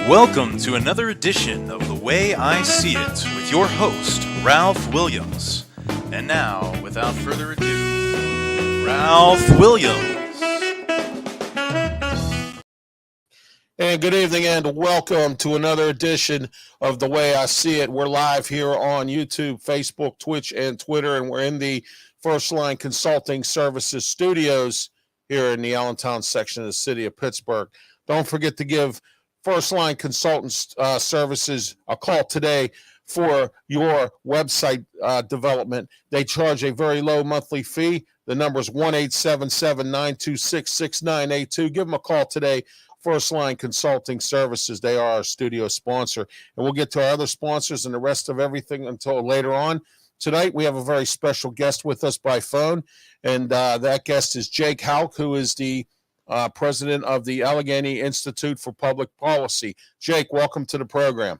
Welcome to another edition of The Way I See It with your host, Ralph Williams. And now, without further ado, Ralph Williams. And good evening and welcome to another edition of The Way I See It. We're live here on YouTube, Facebook, Twitch, and Twitter, and we're in the First Line Consulting Services studios here in the Allentown section of the city of Pittsburgh. Don't forget to give First Line Consultants Services a call today for your website development. They charge a very low monthly fee. The number is 1-877-926-6982. Give them a call today. First Line Consulting Services. They are our studio sponsor. And we'll get to our other sponsors and the rest of everything until later on. Tonight, we have a very special guest with us by phone, and that guest is Jake Houck, who is the president of the Allegheny Institute for Public Policy. Jake, welcome to the program.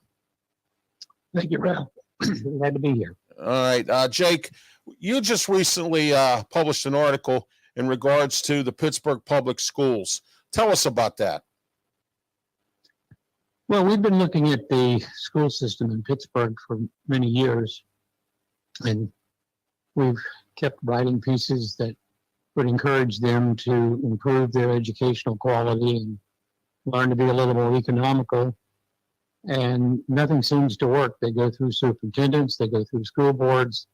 Thank you, Ralph. Glad to be here. All right. Jake, you just recently published an article in regards to the Pittsburgh Public Schools. Tell us about that. Well, we've been looking at the school system in Pittsburgh for many years, and we've kept writing pieces that would encourage them to improve their educational quality and learn to be a little more economical. And nothing seems to work. They go through superintendents, they go through school boards,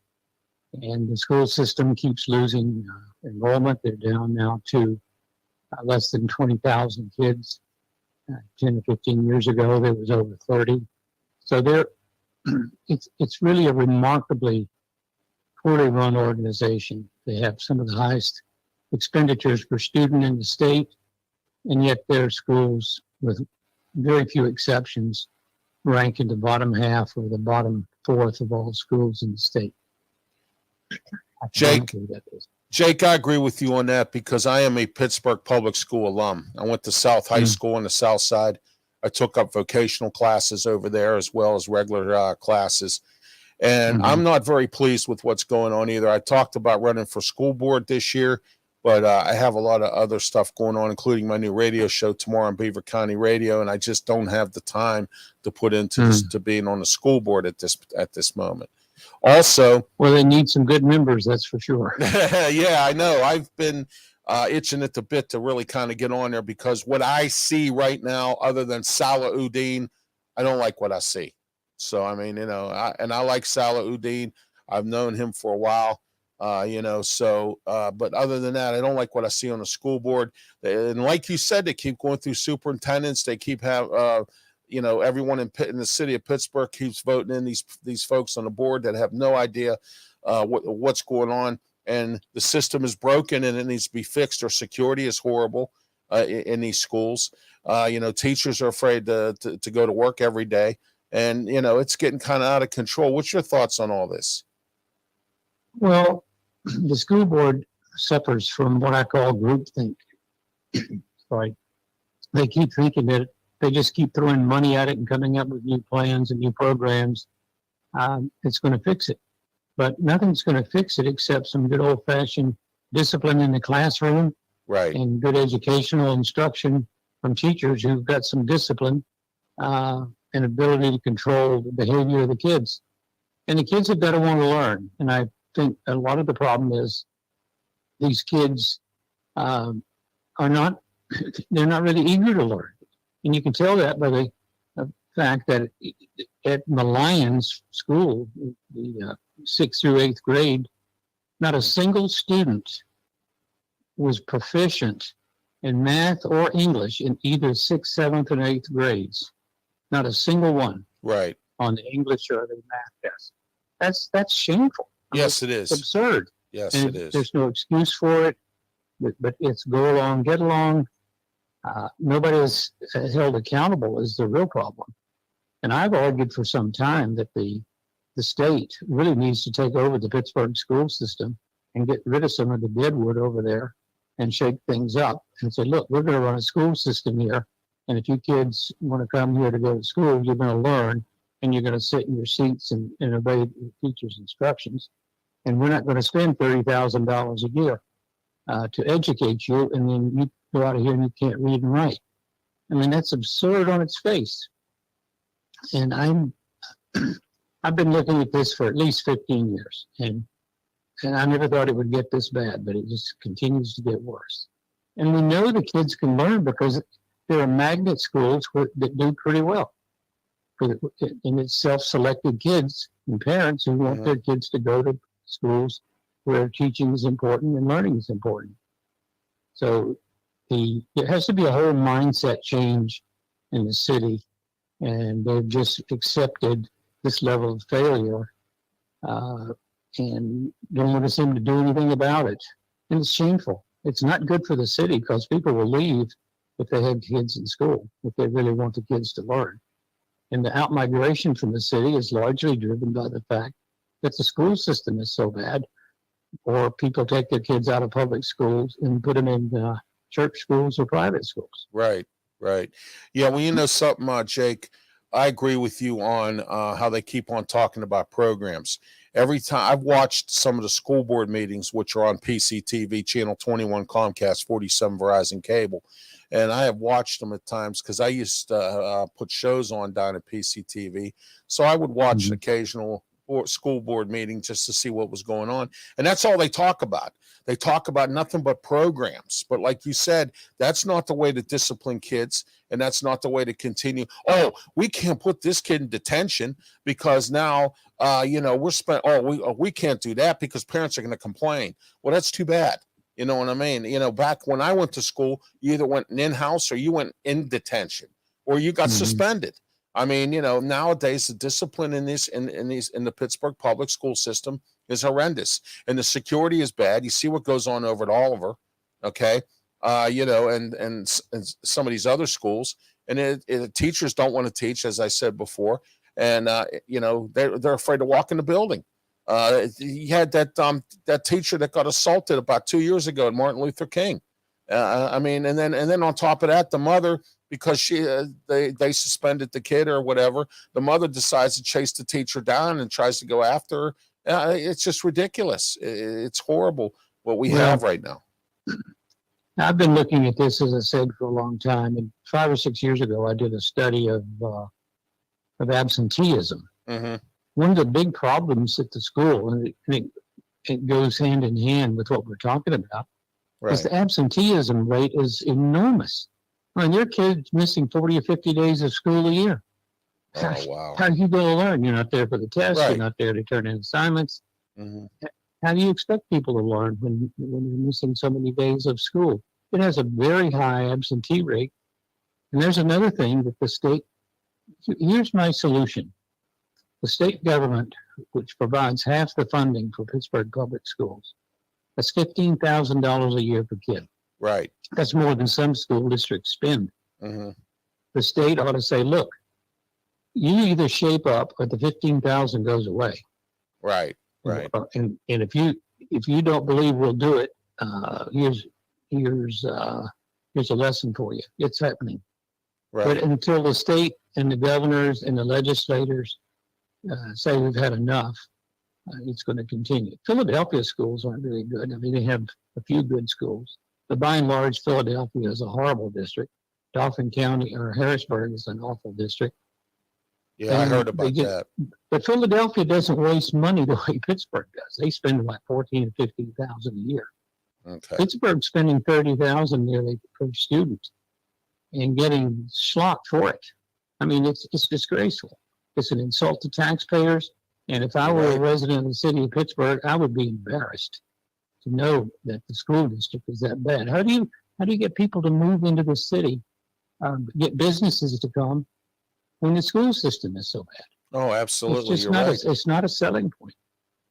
and the school system keeps losing enrollment. They're down now to less than 20,000 kids. 10 or 15 years ago, there was over 30. So it's really a remarkably poorly run organization. They have some of the highest expenditures per student in the state, and yet their schools, with very few exceptions, rank in the bottom half or the bottom fourth of all schools in the state. Jake, I agree with you on that because I am a Pittsburgh Public School alum. I went to South High School on the South Side. I took up vocational classes over there as well as regular classes. And I'm not very pleased with what's going on either. I talked about running for school board this year, but I have a lot of other stuff going on, including my new radio show tomorrow on Beaver County Radio, and I just don't have the time to put into this, to being on the school board at this moment. Also, well, they need some good members, that's for sure. Yeah, I know. I've been itching at the bit to really kind of get on there because what I see right now, other than Salah Uddin, I don't like what I see. So, I mean, I like Salah Uddin. I've known him for a while, but other than that, I don't like what I see on the school board. And like you said, they keep going through superintendents. They keep everyone in the city of Pittsburgh keeps voting in these folks on the board that have no idea what's going on, and the system is broken and it needs to be fixed. Or security is horrible in these schools. Teachers are afraid to go to work every day, and it's getting kind of out of control. What's your thoughts on all this? Well, the school board suffers from what I call groupthink. Sorry, they keep thinking that they just keep throwing money at it and coming up with new plans and new programs. It's going to fix it. But nothing's going to fix it except some good old-fashioned discipline in the classroom, right, and good educational instruction from teachers who've got some discipline and ability to control the behavior of the kids. And the kids have got to want to learn. And I think a lot of the problem is these kids they're not really eager to learn. And you can tell that by the fact that at the Lions School, the 6th through 8th grade, not a single student was proficient in math or English in either 6th, 7th, and 8th grades. Not a single one. Right. On the English or the math test. That's shameful. Yes, it is. It's absurd. Yes, and it is. There's no excuse for it, but it's go along, get along. Nobody is held accountable is the real problem. And I've argued for some time that the state really needs to take over the Pittsburgh school system and get rid of some of the deadwood over there and shake things up and say, look, we're going to run a school system here. And if you kids want to come here to go to school, you're going to learn and you're going to sit in your seats and obey the teacher's instructions. And we're not going to spend $30,000 a year to educate you, and then you go out of here and you can't read and write. I mean, that's absurd on its face. And I've been looking at this for at least 15 years, and I never thought it would get this bad, but it just continues to get worse. And we know the kids can learn because there are magnet schools that do pretty well. And it's self-selected kids and parents who want their kids to go to schools where teaching is important and learning is important. So there has to be a whole mindset change in the city, and they've just accepted this level of failure and don't want to seem to do anything about it. And it's shameful. It's not good for the city because people will leave if they have kids in school, if they really want the kids to learn. And the outmigration from the city is largely driven by the fact that the school system is so bad, or people take their kids out of public schools and put them in church schools or private schools. Right. Yeah, well, you know something, Jake, I agree with you on how they keep on talking about programs. Every time I've watched some of the school board meetings, which are on PCTV, Channel 21, Comcast, 47, Verizon Cable, and I have watched them at times because I used to put shows on down at PCTV. So I would watch an occasional school board meeting just to see what was going on. And that's all they talk about. They talk about nothing but programs. But like you said, that's not the way to discipline kids. And that's not the way to continue. Oh, we can't put this kid in detention because now, we can't do that because parents are going to complain. Well, that's too bad. You know what I mean? You know, back when I went to school, you either went in-house or you went in detention or you got suspended. I mean, you know, nowadays the discipline in the Pittsburgh public school system is horrendous, and the security is bad. You see what goes on over at Oliver, okay? And some of these other schools, and teachers don't want to teach, as I said before, and they're afraid to walk in the building. You had that teacher that got assaulted about 2 years ago at Martin Luther King. And then on top of that, the mother, because they suspended the kid or whatever, the mother decides to chase the teacher down and tries to go after her. It's just ridiculous. It's horrible what we have right now. I've been looking at this, as I said, for a long time. And 5 or 6 years ago, I did a study of absenteeism. One of the big problems at the school, and it goes hand in hand with what we're talking about, is the absenteeism rate is enormous. I mean, there are kids missing 40 or 50 days of school a year. Oh, wow. How are you going to learn? You're not there for the test. Right. You're not there to turn in assignments. How do you expect people to learn when you're missing so many days of school? It has a very high absentee rate. And there's another thing that the state, here's my solution. The state government, which provides half the funding for Pittsburgh public schools, that's $15,000 a year per kid. Right. That's more than some school districts spend. The state ought to say, look, you either shape up or the 15,000 goes away. Right. And if you don't believe we'll do it, here's a lesson for you. It's happening. Right. But until the state and the governors and the legislators say we've had enough, it's going to continue. Philadelphia schools aren't very good. I mean, they have a few good schools. But by and large, Philadelphia is a horrible district. Dauphin County or Harrisburg is an awful district. Yeah, I heard about that. But Philadelphia doesn't waste money the way Pittsburgh does. They spend like $14,000 to $15,000 a year. Okay. Pittsburgh's spending $30,000 nearly per student and getting schlocked for it. I mean, it's disgraceful. It's an insult to taxpayers. And if I were a resident of the city of Pittsburgh, I would be embarrassed to know that the school district is that bad. How do you get people to move into the city, get businesses to come when the school system is so bad? Oh, absolutely. It's just it's not a selling point.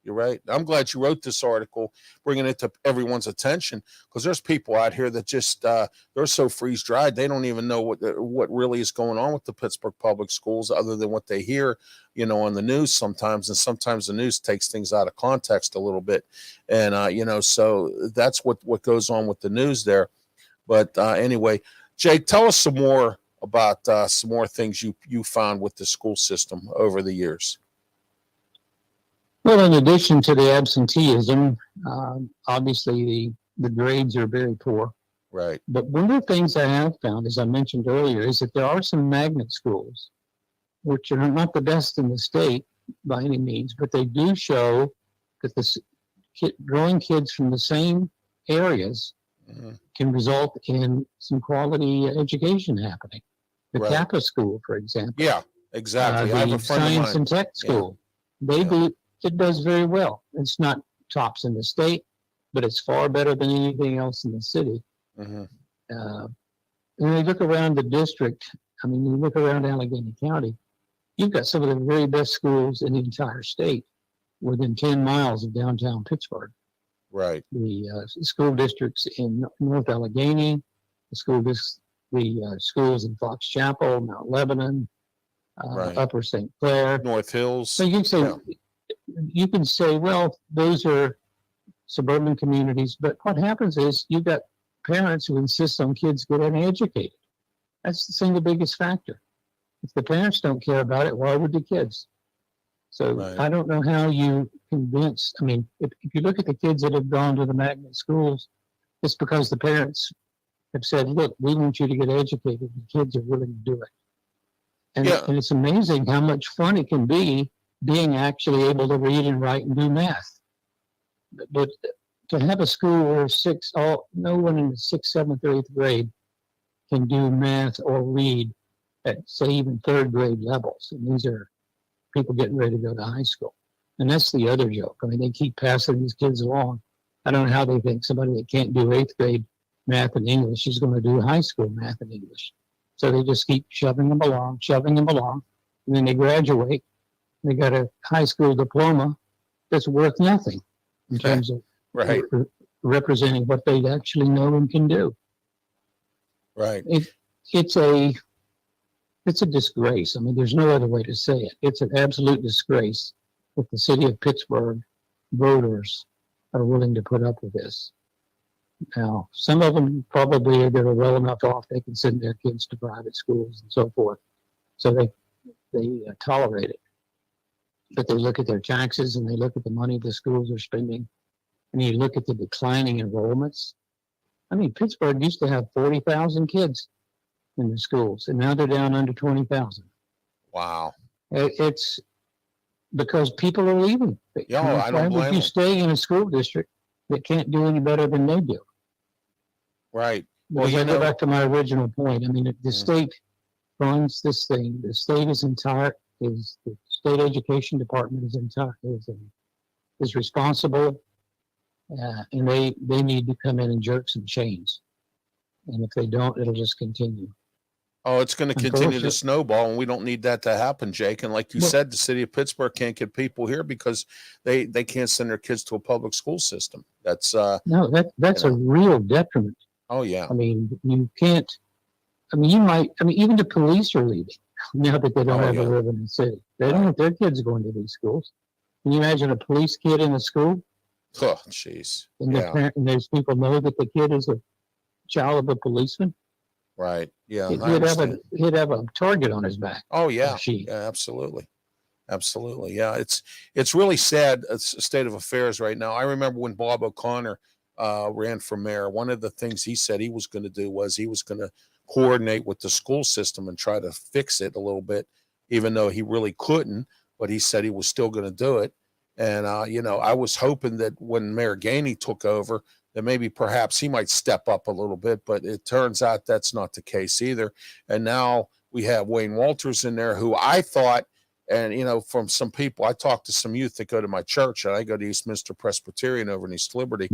You're right. I'm glad you wrote this article, bringing it to everyone's attention, because there's people out here that just they're so freeze dried they don't even know what really is going on with the Pittsburgh public schools, other than what they hear, on the news sometimes. And sometimes the news takes things out of context a little bit, and so that's what goes on with the news there. But anyway, Jake, tell us some more about some more things you found with the school system over the years. Well, in addition to the absenteeism, obviously the grades are very poor. Right. But one of the things I have found, as I mentioned earlier, is that there are some magnet schools which are not the best in the state by any means, but they do show that growing kids from the same areas Mhm. can result in some quality education happening. The Right. Kappa School, for example, Yeah, exactly. I have the a friend of Science mine. and Tech Yeah. School, they Yeah. it does very well. It's not tops in the state, but it's far better than anything else in the city. Mhm. Uh, when you look around the district, I mean, you look around Allegheny County, you've got some of the very best schools in the entire state within 10 miles of downtown Pittsburgh. Right. The school districts in North Allegheny, the schools in Fox Chapel, Mount Lebanon, Right. Upper St. Clair. North Hills. So you can say, well, those are suburban communities, but what happens is you've got parents who insist on kids getting educated. That's the single biggest factor. If the parents don't care about it, why would the kids? So Right. I don't know how you convince. I mean, if you look at the kids that have gone to the magnet schools, it's because the parents have said, look, we want you to get educated. The kids are willing to do it. And, Yeah. and it's amazing how much fun it can be being actually able to read and write and do math. But to have a school where no one in the 6th, 7th, or 8th grade can do math or read at, say, even 3rd grade levels. And these are people getting ready to go to high school. And that's the other joke. I mean, they keep passing these kids along. I don't know how they think somebody that can't do 8th grade math and English is going to do high school math and English. So they just keep shoving them along. And then they graduate. They got a high school diploma that's worth nothing in terms of Right. representing what they actually know and can do. Right. It's a disgrace. I mean, there's no other way to say it. It's an absolute disgrace that the city of Pittsburgh voters are willing to put up with this. Now, some of them probably are well enough off they can send their kids to private schools and so forth, so they tolerate it. But they look at their taxes and they look at the money the schools are spending, and you look at the declining enrollments. I mean, Pittsburgh used to have 40,000 kids in the schools, and now they're down under 20,000. Wow. It's because people are leaving. Yeah, I don't Why would blame you them. stay in a school district that can't do any better than they do? Right. Well, Because you I go know, back to my original point. I mean, if the Mm. state funds this thing, the state the state education department is responsible, and they need to come in and jerk some chains. And if they don't, it'll just continue. it's going to continue to Unfortunate- snowball, and we don't need that to happen, Jake. And like you Well- said, the city of Pittsburgh can't get people here because they can't send their kids to a public school system. That's No, that's a real detriment. oh yeah. I mean, you can't. I mean, even the police are leaving now that they don't Oh, have yeah. to live in the city. They don't want their kids going to these schools. Can you imagine a police kid in a school? Oh, jeez. And, Yeah. and those people know that the kid is a child of a policeman. Right. Yeah. I He'd have understand. he'd have a target on his back. Oh yeah. She. Yeah, absolutely. Absolutely. Yeah. It's really sad state of affairs right now. I remember when Bob O'Connor ran for mayor, one of the things he said he was going to do was he was going to coordinate with the school system and try to fix it a little bit, even though he really couldn't, but he said he was still going to do it. And, I was hoping that when Mayor Gainey took over, that maybe perhaps he might step up a little bit, but it turns out that's not the case either. And now we have Wayne Walters in there, who I thought, and, from some people, I talked to some youth that go to my church, and I go to Eastminster Presbyterian over in East Liberty.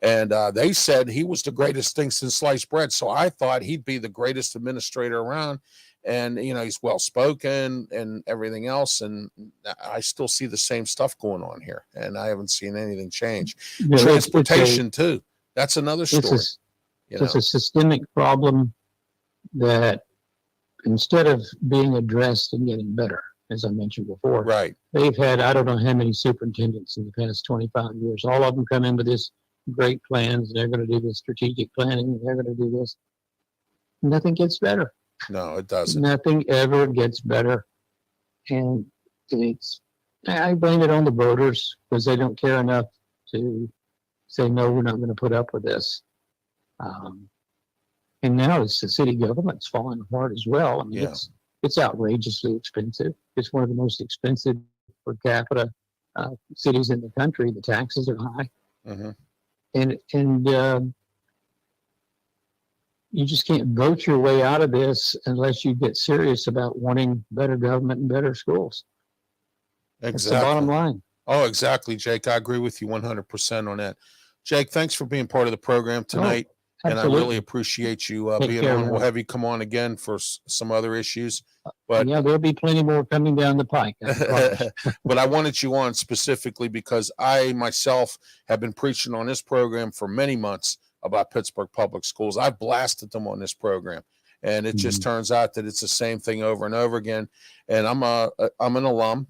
And they said he was the greatest thing since sliced bread. So I thought he'd be the greatest administrator around. And, he's well-spoken and everything else. And I still see the same stuff going on here. And I haven't seen anything change. Yeah, Transportation, too. That's another story. It's a systemic problem that instead of being addressed and getting better, as I mentioned before, Right. they've had, I don't know how many superintendents in the past 25 years. All of them come in with this great plans. They're going to do this strategic planning. And they're going to do this. Nothing gets better. No, it doesn't. Nothing ever gets better. And I blame it on the voters because they don't care enough to say, no, we're not going to put up with this. And now it's the city government's falling apart as well. I mean, Yeah. it's outrageously expensive. It's one of the most expensive per capita cities in the country. The taxes are high, Mm-hmm. and you just can't vote your way out of this unless you get serious about wanting better government and better schools. That's the bottom Exactly. line. Oh, exactly, Jake. I agree with you 100% on that. Jake, thanks for being part of the program tonight. And I really Absolutely. appreciate you Take being care, on. We'll Ralph. have you come on again for some other issues. But Yeah, there'll be plenty more coming down the pike. I promise. but I wanted you on specifically because I myself have been preaching on this program for many months about Pittsburgh Public Schools. I've blasted them on this program, and it just turns out that it's the same thing over and over again. And I'm an alum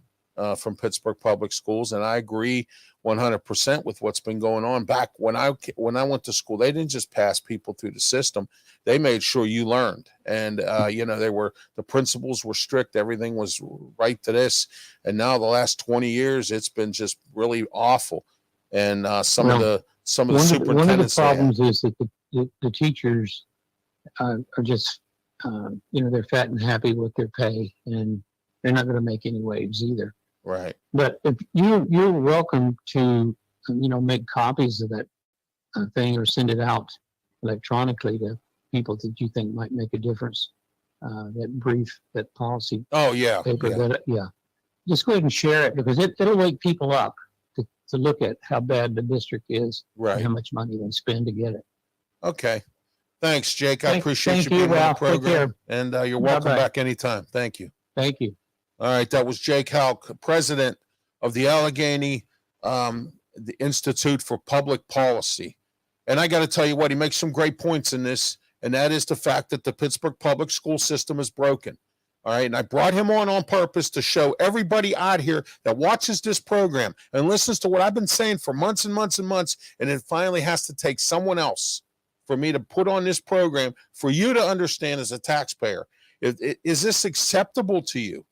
from Pittsburgh Public Schools, and I agree 100% with what's been going on. Back when I went to school, they didn't just pass people through the system; they made sure you learned. And the principals were strict; everything was right to this. And now the last 20 years, it's been just really awful. And some of the superintendents. One of the problems is that the teachers are just they're fat and happy with their pay, and they're not going to make any waves either. Right. But if you're welcome to, make copies of that thing or send it out electronically to people that you think might make a difference. That brief, that policy Oh yeah. paper. Just go ahead and share it because it'll wake people up to look at how bad the district is Right. and how much money they spend to get it. Okay. Thanks, Jake. I appreciate thank you being you, on the Ralph. Take program. care. And you're welcome Bye-bye. back anytime. Thank you. Thank you. All right. That was Jake Hauk, president of the Allegheny the Institute for Public Policy. And I got to tell you what, he makes some great points in this, and that is the fact that the Pittsburgh public school system is broken. All right. And I brought him on purpose to show everybody out here that watches this program and listens to what I've been saying for months and months and months. And it finally has to take someone else for me to put on this program for you to understand as a taxpayer. Is this acceptable to you?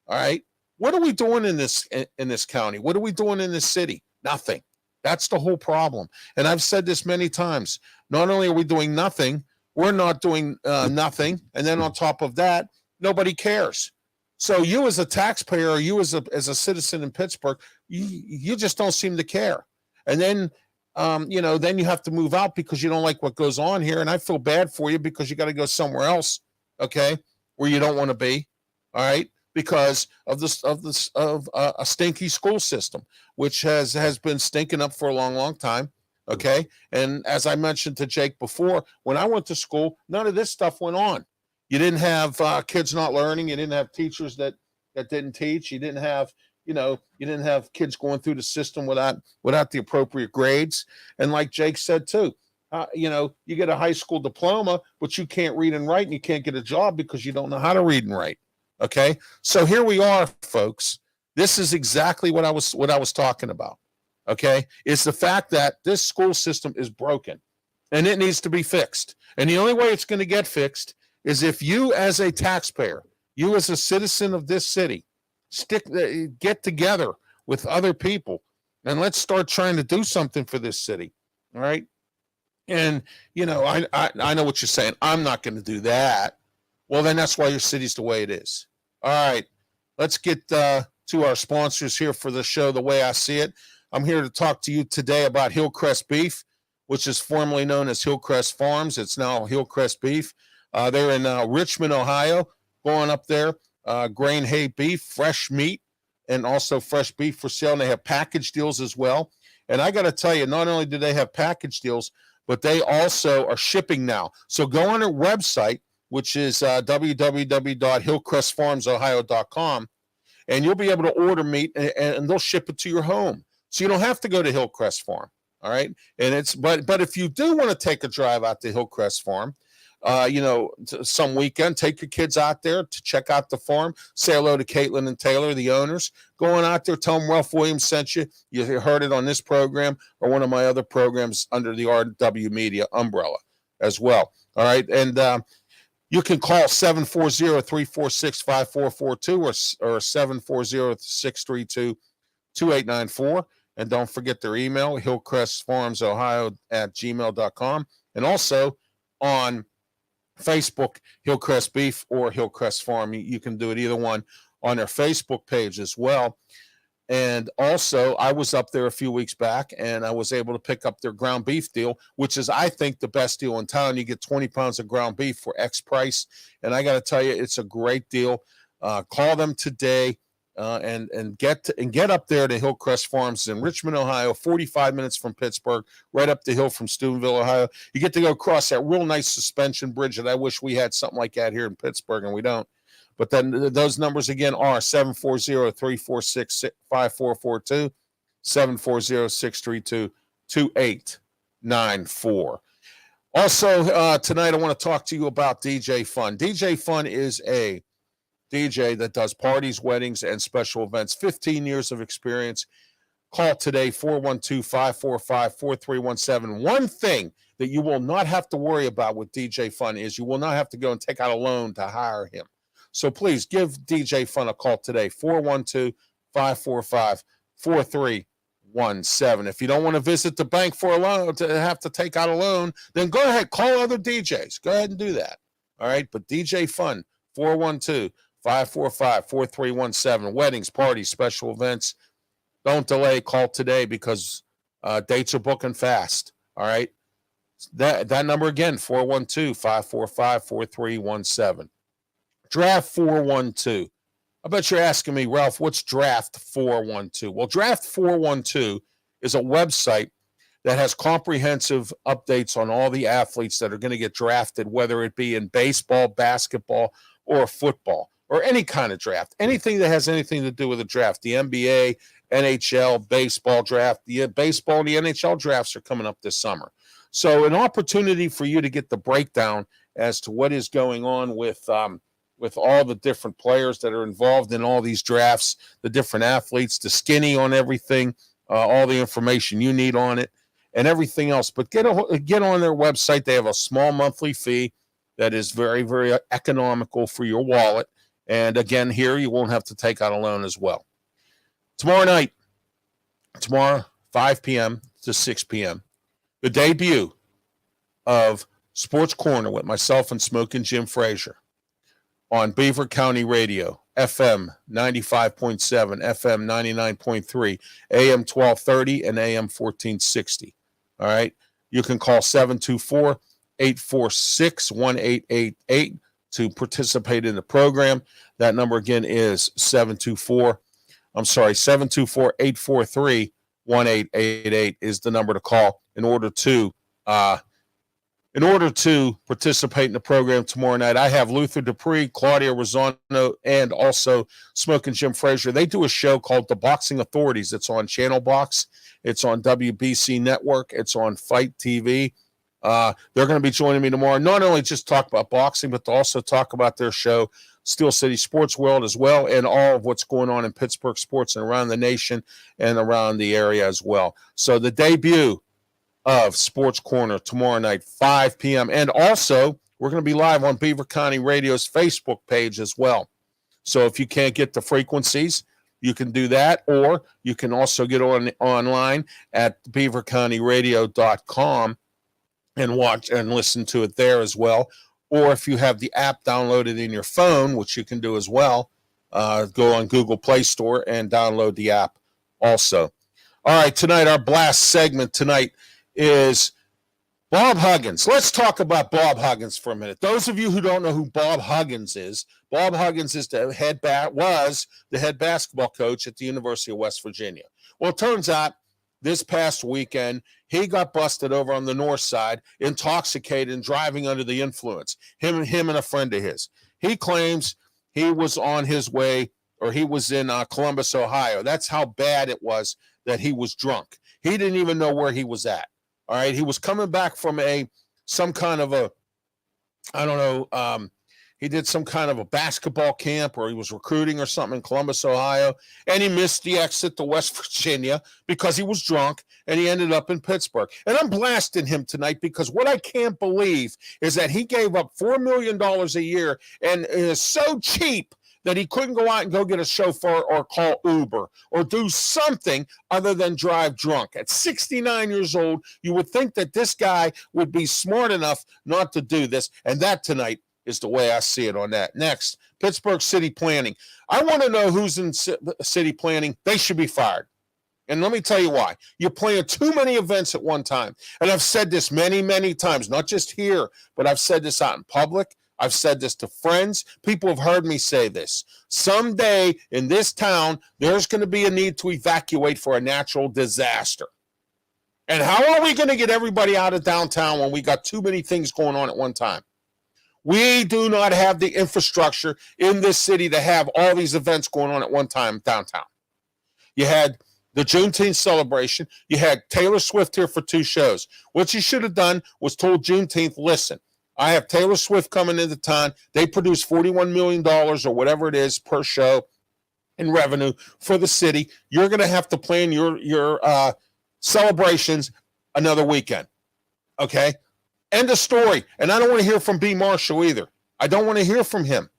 All right. What are we doing in this county? What are we doing in this city? Nothing. That's the whole problem. And I've said this many times. Not only are we doing nothing, we're not doing nothing. And then on top of that, nobody cares. So you as a taxpayer, or you as a citizen in Pittsburgh, you just don't seem to care. And then, then you have to move out because you don't like what goes on here. And I feel bad for you because you got to go somewhere else, okay, where you don't want to be, all right, because of a stinky school system, which has been stinking up for a long, long time. Okay. And as I mentioned to Jake before, when I went to school, none of this stuff went on. You didn't have kids not learning. You didn't have teachers that didn't teach. You didn't have, kids going through the system without the appropriate grades. And like Jake said too, you get a high school diploma, but you can't read and write, and you can't get a job because you don't know how to read and write. Okay, so here we are, folks. This is exactly what I was talking about. Okay, it's the fact that this school system is broken, and it needs to be fixed. And the only way it's going to get fixed is if you, as a taxpayer, you as a citizen of this city, get together with other people, and let's start trying to do something for this city. All right. And I know what you're saying. I'm not going to do that. Well, then that's why your city's the way it is. All right. Let's get to our sponsors here for the show, The Way I See It. I'm here to talk to you today about Hillcrest Beef, which is formerly known as Hillcrest Farms. It's now Hillcrest Beef. They're in Richmond, Ohio. Going up there, grain hay beef, fresh meat, and also fresh beef for sale. And they have package deals as well. And I got to tell you, not only do they have package deals, but they also are shipping now. So go on their website, which is www.hillcrestfarmsohio.com, and you'll be able to order meat, and they'll ship it to your home. So you don't have to go to Hillcrest Farm. All right. And but if you do want to take a drive out to Hillcrest Farm, some weekend, take your kids out there to check out the farm. Say hello to Caitlin and Taylor, the owners. Going out there, tell them Ralph Williams sent you. You heard it on this program or one of my other programs under the RW Media umbrella as well. All right. And you can call 740-346-5442 or 740-632-2894. And don't forget their email, hillcrestfarmsohio@gmail.com. And also on Facebook, Hillcrest Beef or Hillcrest Farm. You can do it either one on their Facebook page as well. And also, I was up there a few weeks back, and I was able to pick up their ground beef deal, which is, I think, the best deal in town. You get 20 pounds of ground beef for X price, and I got to tell you, it's a great deal. Call them today and get up there to Hillcrest Farms in Richmond, Ohio, 45 minutes from Pittsburgh, right up the hill from Steubenville, Ohio. You get to go across that real nice suspension bridge that I wish we had something like that here in Pittsburgh, and we don't. But then those numbers again are 740-346-5442, 740-632-2894. Also, tonight I want to talk to you about DJ Fun. DJ Fun is a DJ that does parties, weddings, and special events. 15 years of experience. Call today, 412-545-4317. One thing that you will not have to worry about with DJ Fun is you will not have to go and take out a loan to hire him. So please give DJ Fun a call today, 412-545-4317. If you don't want to visit the bank for a loan, to have to take out a loan, then go ahead, call other DJs. Go ahead and do that. All right, but DJ Fun, 412-545-4317. Weddings, parties, special events. Don't delay. Call today because dates are booking fast. All right. That number again, 412-545-4317. Draft 412. I bet you're asking me, Ralph, what's Draft 412? Well, Draft 412 is a website that has comprehensive updates on all the athletes that are going to get drafted, whether it be in baseball, basketball, or football, or any kind of draft. Anything that has anything to do with a draft. The NBA, NHL, baseball draft. The baseball and the NHL drafts are coming up this summer. So an opportunity for you to get the breakdown as to what is going on with all the different players that are involved in all these drafts, the different athletes, the skinny on everything, all the information you need on it, and everything else. But get on their website. They have a small monthly fee that is very, very economical for your wallet. And again, here you won't have to take out a loan as well. Tomorrow, 5 p.m. to 6 p.m., the debut of Sports Corner with myself and Smoking Jim Frazier on Beaver County Radio, FM 95.7, FM 99.3, AM 1230, and AM 1460. All right. You can call 724-846-1888 to participate in the program. That number again is 724-843-1888 is the number to call in order to participate in the program tomorrow night. I have Luther Dupree, Claudia Rosano, and also Smoking Jim Frazier. They do a show called The Boxing Authorities. It's on Channel Box. It's on WBC Network. It's on Fight TV. They're going to be joining me tomorrow, not only just talk about boxing, but to also talk about their show, Steel City Sports World, as well, and all of what's going on in Pittsburgh sports and around the nation and around the area as well. So the debut of Sports Corner tomorrow night, 5 p.m. And also, we're going to be live on Beaver County Radio's Facebook page as well. So if you can't get the frequencies, you can do that, or you can also get online at beavercountyradio.com and watch and listen to it there as well. Or if you have the app downloaded in your phone, which you can do as well, go on Google Play Store and download the app also. All right, tonight, our blast segment tonight is Bob Huggins. Let's talk about Bob Huggins for a minute. Those of you who don't know who Bob Huggins is the head basketball coach at the University of West Virginia. Well, it turns out this past weekend, he got busted over on the north side, intoxicated and driving under the influence, him and a friend of his. He claims he was on his way, or he was in Columbus, Ohio. That's how bad it was that he was drunk. He didn't even know where he was at. All right. He was coming back from some kind of a, I don't know, he did some kind of a basketball camp, or he was recruiting or something in Columbus, Ohio, and he missed the exit to West Virginia because he was drunk, and he ended up in Pittsburgh. And I'm blasting him tonight because what I can't believe is that he gave up $4 million a year and is so cheap that he couldn't go out and go get a chauffeur or call Uber or do something other than drive drunk. At 69 years old, you would think that this guy would be smart enough not to do this. And that tonight is the way I see it on that. Next, Pittsburgh City Planning. I want to know who's in city planning. They should be fired. And let me tell you why. You're playing too many events at one time. And I've said this many, many times, not just here, but I've said this out in public. I've said this to friends. People have heard me say this. Someday in this town, there's going to be a need to evacuate for a natural disaster. And how are we going to get everybody out of downtown when we got too many things going on at one time? We do not have the infrastructure in this city to have all these events going on at one time downtown. You had the Juneteenth celebration. You had Taylor Swift here for 2 shows. What you should have done was told Juneteenth, listen, I have Taylor Swift coming into town. They produce $41 million or whatever it is per show in revenue for the city. You're going to have to plan your celebrations another weekend. Okay? End of story. And I don't want to hear from B. Marshall either. I don't want to hear from him.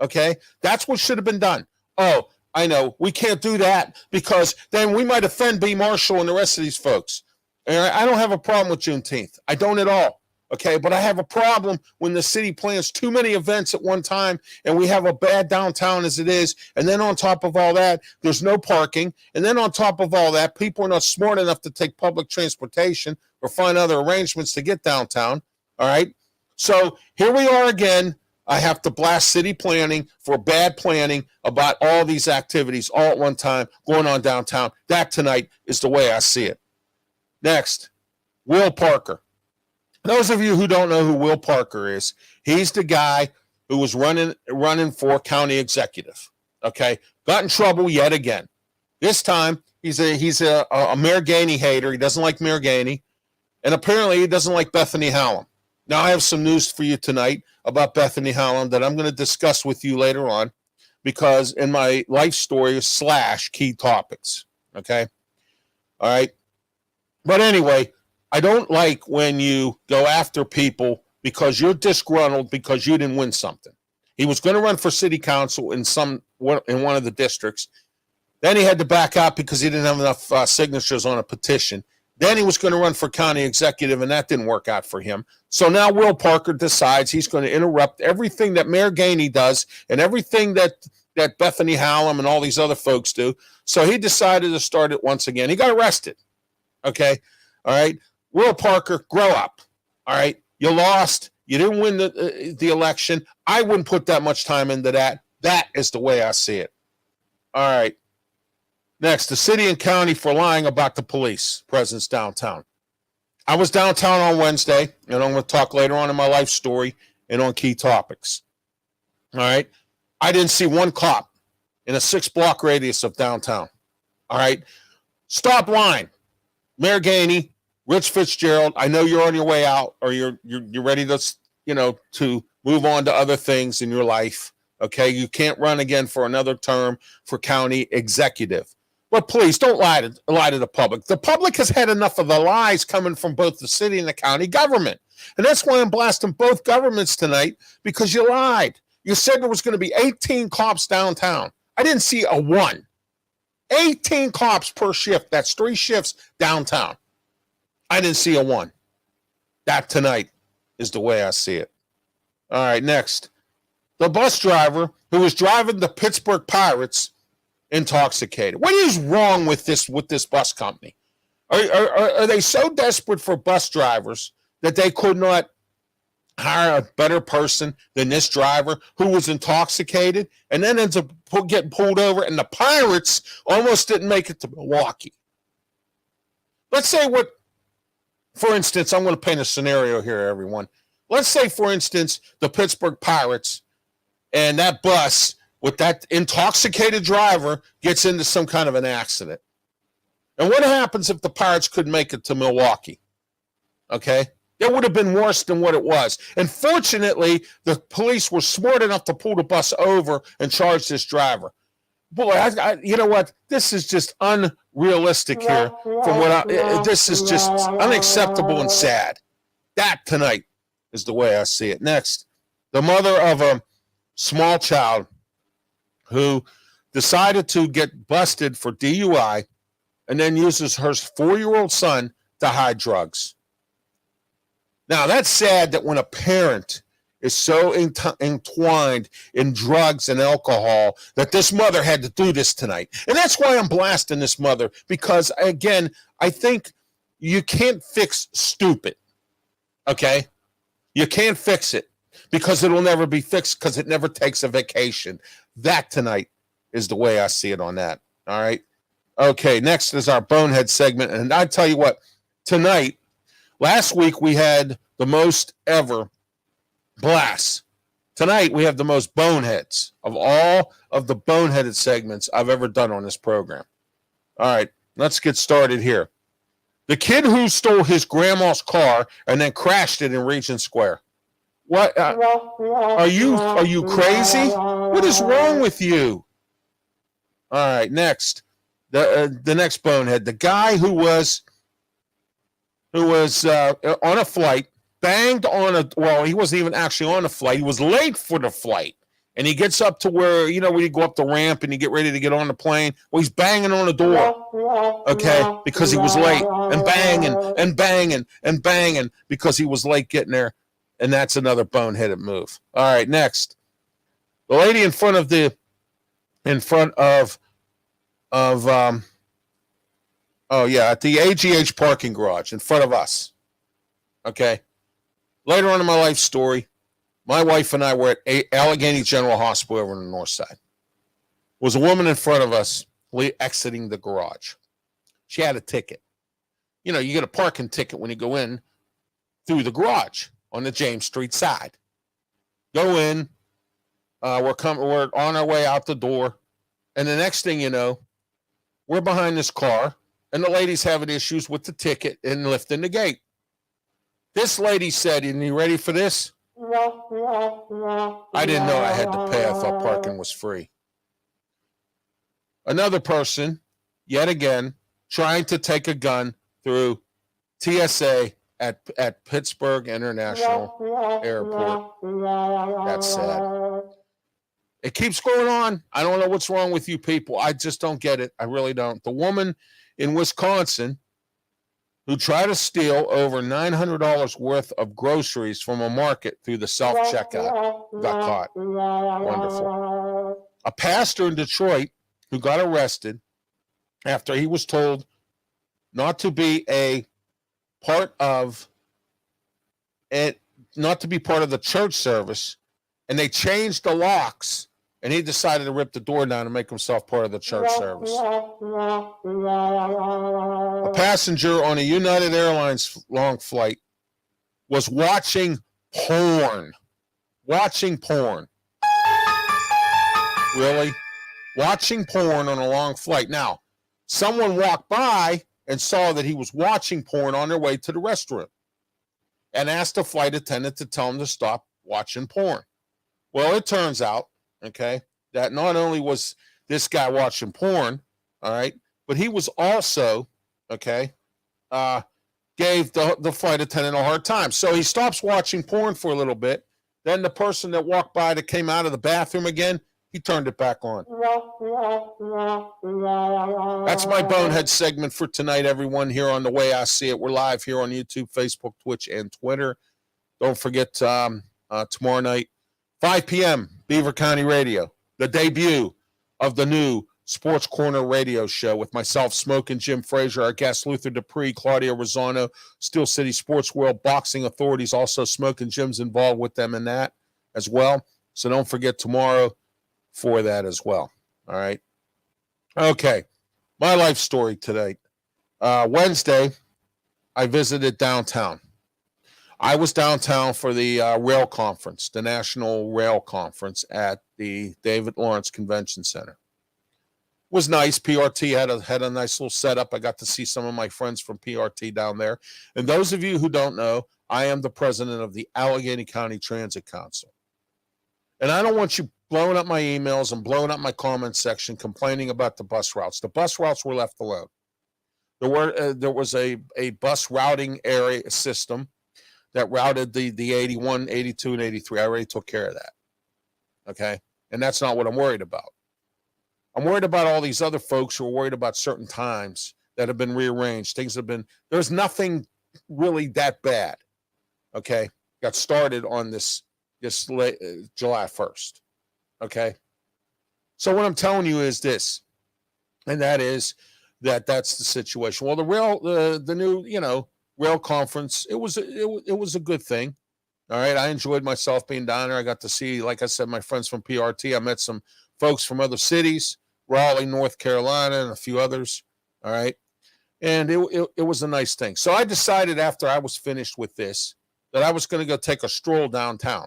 Okay? That's what should have been done. Oh, I know. We can't do that because then we might offend B. Marshall and the rest of these folks. And I don't have a problem with Juneteenth. I don't at all. Okay, but I have a problem when the city plans too many events at one time and we have a bad downtown as it is. And then on top of all that, there's no parking. And then on top of all that, people are not smart enough to take public transportation or find other arrangements to get downtown. All right, so here we are again. I have to blast city planning for bad planning about all these activities all at one time going on downtown. That tonight is the way I see it. Next, Will Parker. Those of you who don't know who Will Parker is, he's the guy who was running for county executive. Okay, got in trouble yet again. This time he's a Mayor Gainey hater. He doesn't like Mayor Gainey, and apparently he doesn't like Bethany Hallam. Now I have some news for you tonight about Bethany Hallam that I'm going to discuss with you later on, because in my life story / key topics. Okay, all right, but anyway. I don't like when you go after people because you're disgruntled because you didn't win something. He was going to run for city council in one of the districts. Then he had to back out because he didn't have enough signatures on a petition. Then he was going to run for county executive, and that didn't work out for him. So now Will Parker decides he's going to interrupt everything that Mayor Gainey does and everything that Bethany Hallam and all these other folks do. So he decided to start it once again. He got arrested. Okay, all right. Will Parker, grow up, all right? You lost. You didn't win the election. I wouldn't put that much time into that. That is the way I see it. All right. Next, the city and county for lying about the police presence downtown. I was downtown on Wednesday, and I'm going to talk later on in my life story and on key topics. All right? I didn't see one cop in a 6-block radius of downtown. All right? Stop lying. Mayor Gainey, Rich Fitzgerald, I know you're on your way out, or you're ready to, to move on to other things in your life. Okay, you can't run again for another term for county executive. But please don't lie to the public. The public has had enough of the lies coming from both the city and the county government, and that's why I'm blasting both governments tonight, because you lied. You said there was going to be 18 cops downtown. I didn't see a one. 18 cops per shift. That's 3 shifts downtown. I didn't see a one. That tonight is the way I see it. All right, next. The bus driver who was driving the Pittsburgh Pirates intoxicated. What is wrong with this bus company? Are they so desperate for bus drivers that they could not hire a better person than this driver who was intoxicated and then ends up getting pulled over, and the Pirates almost didn't make it to Milwaukee? Let's say for instance, I'm going to paint a scenario here, everyone. Let's say, for instance, the Pittsburgh Pirates and that bus with that intoxicated driver gets into some kind of an accident. And what happens if the Pirates couldn't make it to Milwaukee? Okay? It would have been worse than what it was. And fortunately, the police were smart enough to pull the bus over and charge this driver. Boy, you know what? This is just unrealistic here. This is just unacceptable and sad. That tonight is the way I see it. Next, the mother of a small child who decided to get busted for DUI and then uses her 4-year-old son to hide drugs. Now, that's sad that when a parent is so entwined in drugs and alcohol that this mother had to do this tonight. And that's why I'm blasting this mother, because, again, I think you can't fix stupid, okay? You can't fix it because it'll never be fixed because it never takes a vacation. That tonight is the way I see it on that, all right? Okay, next is our bonehead segment. And I tell you what, tonight, last week we had the most ever blasts. Tonight we have the most boneheads of all of the boneheaded segments I've ever done on this program. All right, let's get started here. The kid who stole his grandma's car and then crashed it in Regent Square. What? Are you crazy? What is wrong with you? All right, next. The next bonehead. The guy who was on a flight, banged on he wasn't even actually on the flight. He was late for the flight. And he gets up to where you go up the ramp and you get ready to get on the plane. Well, he's banging on the door, okay, because he was late, and banging because he was late getting there. And that's another boneheaded move. All right, next. The lady at the AGH parking garage in front of us. Okay. Later on in my life story, my wife and I were at Allegheny General Hospital over on the north side. Was a woman in front of us exiting the garage. She had a ticket. You get a parking ticket when you go in through the garage on the James Street side. Go in. We're on our way out the door. And the next thing you know, we're behind this car, and the lady's having issues with the ticket and lifting the gate. This lady said, "Are you ready for this?" I didn't know I had to pay. I thought parking was free. Another person, yet again, trying to take a gun through TSA at Pittsburgh International Airport. That's sad. It keeps going on. I don't know what's wrong with you people. I just don't get it. I really don't. The woman in Wisconsin who tried to steal over $900 worth of groceries from a market through the self-checkout got caught. Wonderful. A pastor in Detroit who got arrested after he was told not to be part of the church service, and they changed the locks, and he decided to rip the door down and make himself part of the church service. A passenger on a United Airlines long flight was watching porn. Really? Watching porn on a long flight. Now, someone walked by and saw that he was watching porn on their way to the restroom and asked the flight attendant to tell him to stop watching porn. Well, it turns out, okay, that not only was this guy watching porn, all right, but he was also, okay, gave the flight attendant a hard time. So he stops watching porn for a little bit. Then the person that walked by that came out of the bathroom again, he turned it back on. That's my bonehead segment for tonight, everyone, here on The Way I See It. We're live here on YouTube, Facebook, Twitch, and Twitter. Don't forget tomorrow night, 5 p.m., Beaver County Radio, the debut of the new Sports Corner radio show with myself, Smoking Jim Frazier, our guest, Luther Dupree, Claudia Rosano, Steel City Sports World Boxing Authorities. Also, Smoking Jim's involved with them in that as well. So don't forget tomorrow for that as well. All right. Okay. My life story today. Wednesday, I visited downtown. I was downtown for the rail conference, the National Rail Conference at the David Lawrence Convention Center. It was nice. PRT had a nice little setup. I got to see some of my friends from PRT down there. And those of you who don't know, I am the president of the Allegheny County Transit Council. And I don't want you blowing up my emails and blowing up my comment section complaining about the bus routes. The bus routes were left alone. There was a bus routing area system that routed the 81, 82, and 83. I already took care of that. Okay? And that's not what I'm worried about. I'm worried about all these other folks who are worried about certain times that have been rearranged. Things have been, there's nothing really that bad. Okay. Got started on this July 1st. Okay. So what I'm telling you is this, and that is that's the situation. Well, the new, rail conference, it was a good thing. All right. I enjoyed myself being down there. I got to see, like I said, my friends from PRT. I met some folks from other cities, Raleigh, North Carolina, and a few others. All right. And it was a nice thing. So I decided after I was finished with this that I was going to go take a stroll downtown.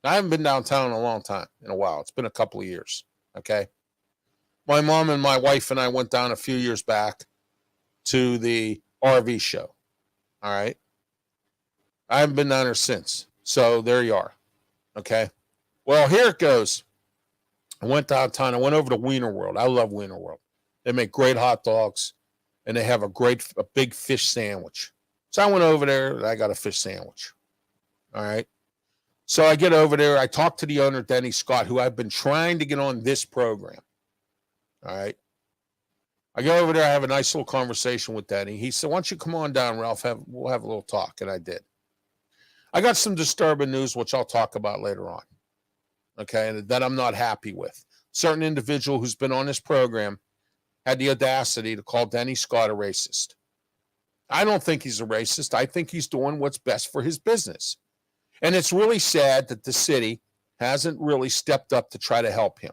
I haven't been downtown in a long time, in a while. It's been a couple of years. Okay. My mom and my wife and I went down a few years back to the RV show. All right. I haven't been down there since. So there you are. Okay. Well, here it goes. I went downtown. I went over to Wiener World. I love Wiener World. They make great hot dogs and they have a big fish sandwich. So I went over there and I got a fish sandwich. All right. So I get over there. I talk to the owner, Denny Scott, who I've been trying to get on this program. All right. I go over there. I have a nice little conversation with Denny. He said, why don't you come on down, Ralph? We'll have a little talk. And I did. I got some disturbing news, which I'll talk about later on. Okay. And that I'm not happy with. Certain individual who's been on this program had the audacity to call Denny Scott a racist. I don't think he's a racist. I think he's doing what's best for his business. And it's really sad that the city hasn't really stepped up to try to help him.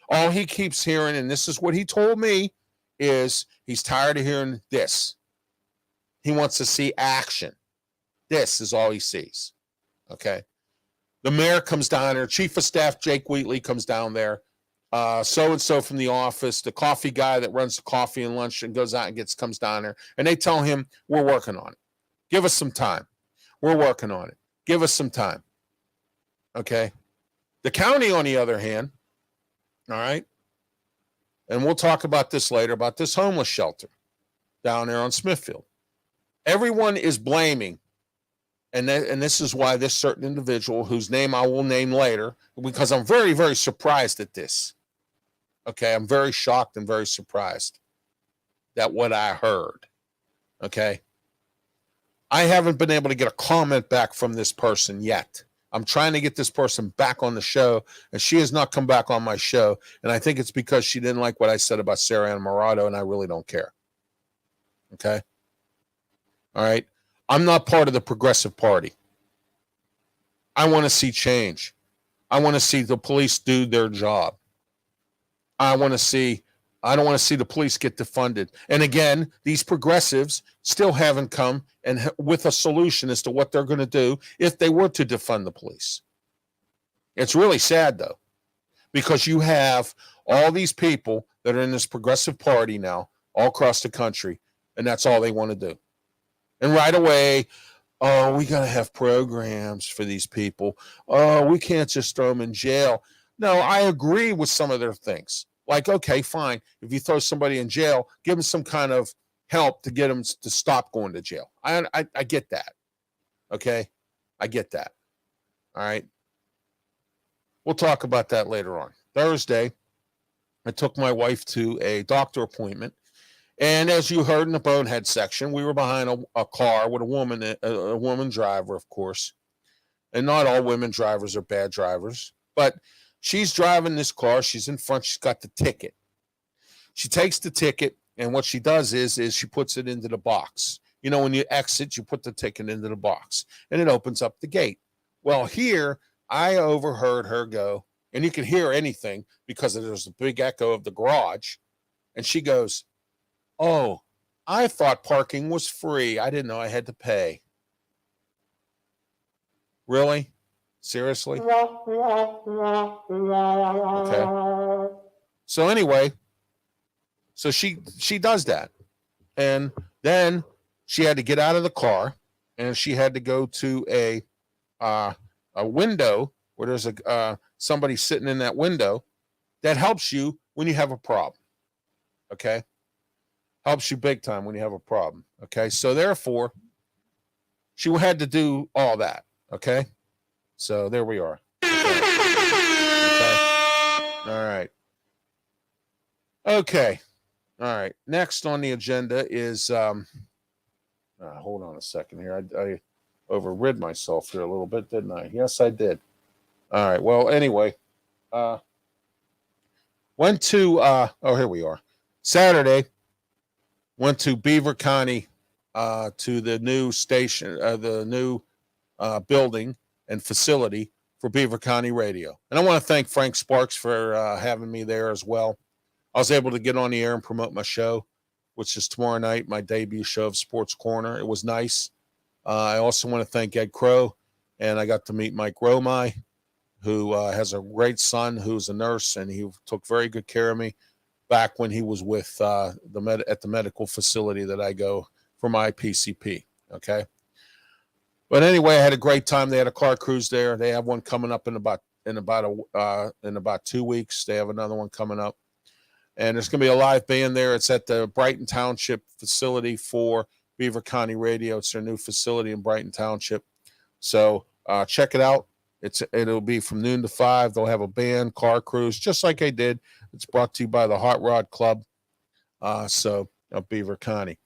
All he keeps hearing, and this is what he told me, is he's tired of hearing this. He wants to see action. This is all he sees. Okay. The mayor comes down there. Chief of Staff Jake Wheatley comes down there. So-and-so from the office, the coffee guy that runs the coffee and lunch and goes out and comes down there. And they tell him, we're working on it. Give us some time. We're working on it. Give us some time. Okay. The county, on the other hand, all right, and we'll talk about this later, about this homeless shelter down there on Smithfield. Everyone is blaming, and this is why this certain individual, whose name I will name later, because I'm very, very surprised at this. Okay, I'm very shocked and very surprised at what I heard. Okay. I haven't been able to get a comment back from this person yet. I'm trying to get this person back on the show, and she has not come back on my show. And I think it's because she didn't like what I said about Sarah Ann Morado, and I really don't care. Okay? All right? I'm not part of the Progressive Party. I want to see change. I want to see the police do their job. I don't want to see the police get defunded. And again, these progressives still haven't come and with a solution as to what they're going to do if they were to defund the police. It's really sad, though, because you have all these people that are in this progressive party now all across the country, and that's all they want to do. And right away, oh, we got to have programs for these people. Oh, we can't just throw them in jail. No, I agree with some of their things. Like, okay, fine. If you throw somebody in jail, give them some kind of help to get them to stop going to jail. I get that. Okay? I get that. All right? We'll talk about that later on. Thursday, I took my wife to a doctor appointment. And as you heard in the bonehead section, we were behind a car with a woman driver, of course. And not all women drivers are bad drivers. But she's driving this car. She's in front. She's got the ticket. She takes the ticket, and what she does is she puts it into the box. You know, when you exit, you put the ticket into the box, and it opens up the gate. Well, here, I overheard her go, and you can hear anything because there's a big echo of the garage, and she goes, oh, I thought parking was free. I didn't know I had to pay. Really? Seriously? Okay. So anyway, so she does that. And then she had to get out of the car and she had to go to a window where there's somebody sitting in that window that helps you when you have a problem. Okay? Helps you big time when you have a problem. Okay? So therefore, she had to do all that. Okay? So there we are. Okay. All right. Okay. All right. Next on the agenda is hold on a second here. I overrid myself here a little bit, didn't I? Yes, I did. All right. Well, anyway, uh, went to here we are. Saturday, went to Beaver County to the new station, the new building and facility for Beaver County Radio. And I want to thank Frank Sparks for having me there as well. I was able to get on the air and promote my show, which is tomorrow night, my debut show of Sports Corner. It was nice. I also want to thank Ed Crow, and I got to meet Mike Romai, who has a great son who's a nurse, and he took very good care of me back when he was with at the medical facility that I go for my PCP. Okay. But anyway, I had a great time. They had a car cruise there. They have one coming up in about 2 weeks. They have another one coming up. And there's going to be a live band there. It's at the Brighton Township facility for Beaver County Radio. It's their new facility in Brighton Township. So check it out. It'll be from noon to 5. They'll have a band, car cruise, just like I did. It's brought to you by the Hot Rod Club, of Beaver County.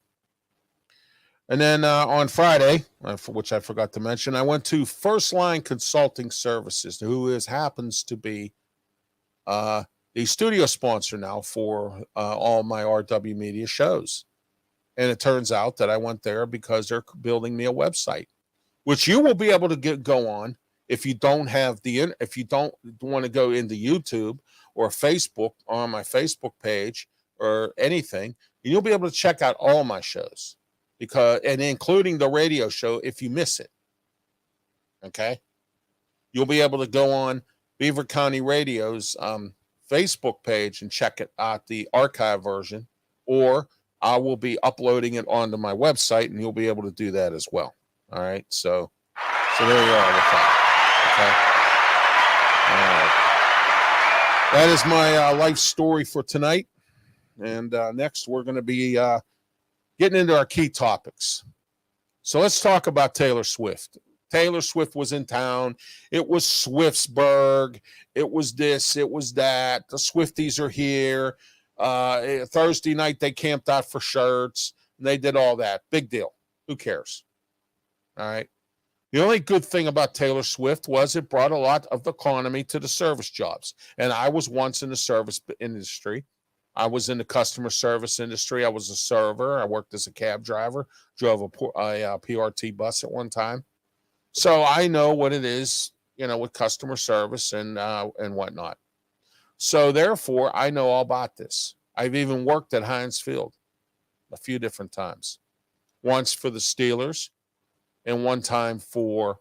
And then on Friday, which I forgot to mention, I went to First Line Consulting Services, who happens to be the studio sponsor now for all my RW Media shows. And it turns out that I went there because they're building me a website, which you will be able to go on if you don't want to go into YouTube or Facebook on my Facebook page or anything. You'll be able to check out all my shows and including the radio show if you miss it. Okay, you'll be able to go on Beaver County Radio's Facebook page and check it out, the archive version, or I will be uploading it onto my website, and you'll be able to do that as well. All right, so there you are with that. Okay, all right. That is my life story for tonight, and next we're going to be getting into our key topics. So let's talk about Taylor Swift. Taylor Swift was in town. It was Swiftsburg. It was this. It was that. The Swifties are here. Thursday night, they camped out for shirts. And they did all that. Big deal. Who cares? All right. The only good thing about Taylor Swift was it brought a lot of economy to the service jobs. And I was once in the service industry. I was in the customer service industry. I was a server. I worked as a cab driver, drove a PRT bus at one time. So I know what it is, with customer service and whatnot. So therefore, I know all about this. I've even worked at Heinz Field a few different times. Once for the Steelers and one time for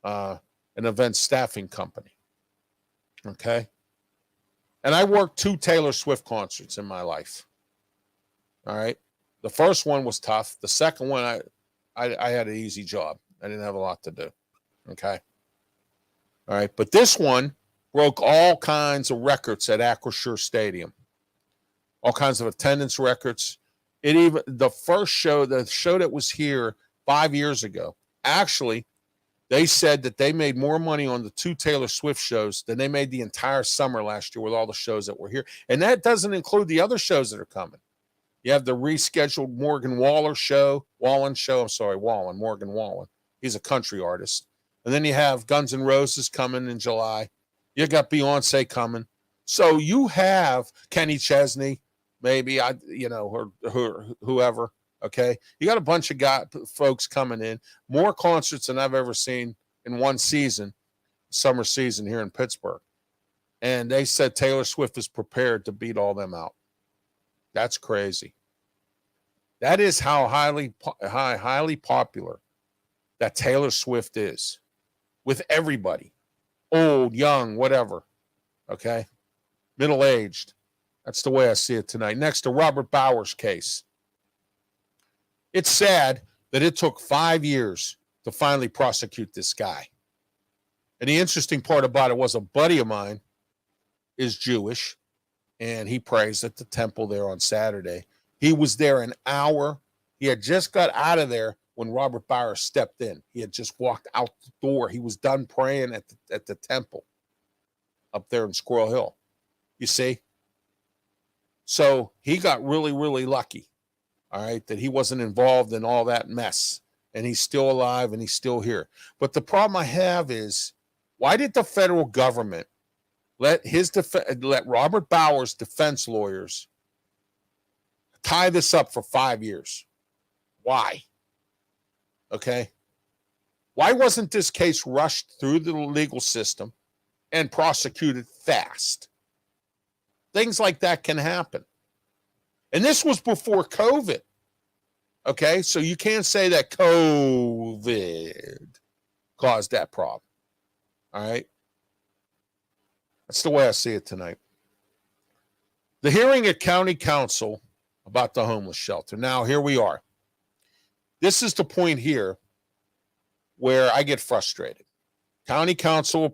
an event staffing company. Okay? And I worked 2 Taylor Swift concerts in my life. All right? The first one was tough. The second one, I had an easy job. I didn't have a lot to do. Okay. All right. But this one broke all kinds of records at Acrisure Stadium. All kinds of attendance records. The first show, the show that was here 5 years ago, actually, they said that they made more money on the 2 Taylor Swift shows than they made the entire summer last year with all the shows that were here. And that doesn't include the other shows that are coming. You have the rescheduled Morgan Wallen show. Morgan Wallen. He's a country artist. And then you have Guns N' Roses coming in July. You got Beyonce coming. So you have Kenny Chesney, maybe, or whoever. Okay. You got a bunch of folks coming in. More concerts than I've ever seen in one season, summer season here in Pittsburgh. And they said Taylor Swift is prepared to beat all them out. That's crazy. That is how highly popular that Taylor Swift is with everybody, old, young, whatever, okay, middle-aged. That's the way I see it tonight. Next, the Robert Bowers case. It's sad that it took 5 years to finally prosecute this guy. And the interesting part about it was a buddy of mine is Jewish, and he prays at the temple there on Saturday. He was there an hour. He had just got out of there when Robert Bowers stepped in. He had just walked out the door. He was done praying at the temple up there in Squirrel Hill. You see? So he got really, really lucky, all right, that he wasn't involved in all that mess. And he's still alive and he's still here. But the problem I have is, why did the federal government let Robert Bauer's defense lawyers tie this up for 5 years? Why? Okay. Why wasn't this case rushed through the legal system and prosecuted fast? Things like that can happen. And this was before COVID. Okay, so you can't say that COVID caused that problem. All right. That's the way I see it tonight. The hearing at County Council about the homeless shelter. Now, here we are. This is the point here where I get frustrated. County Council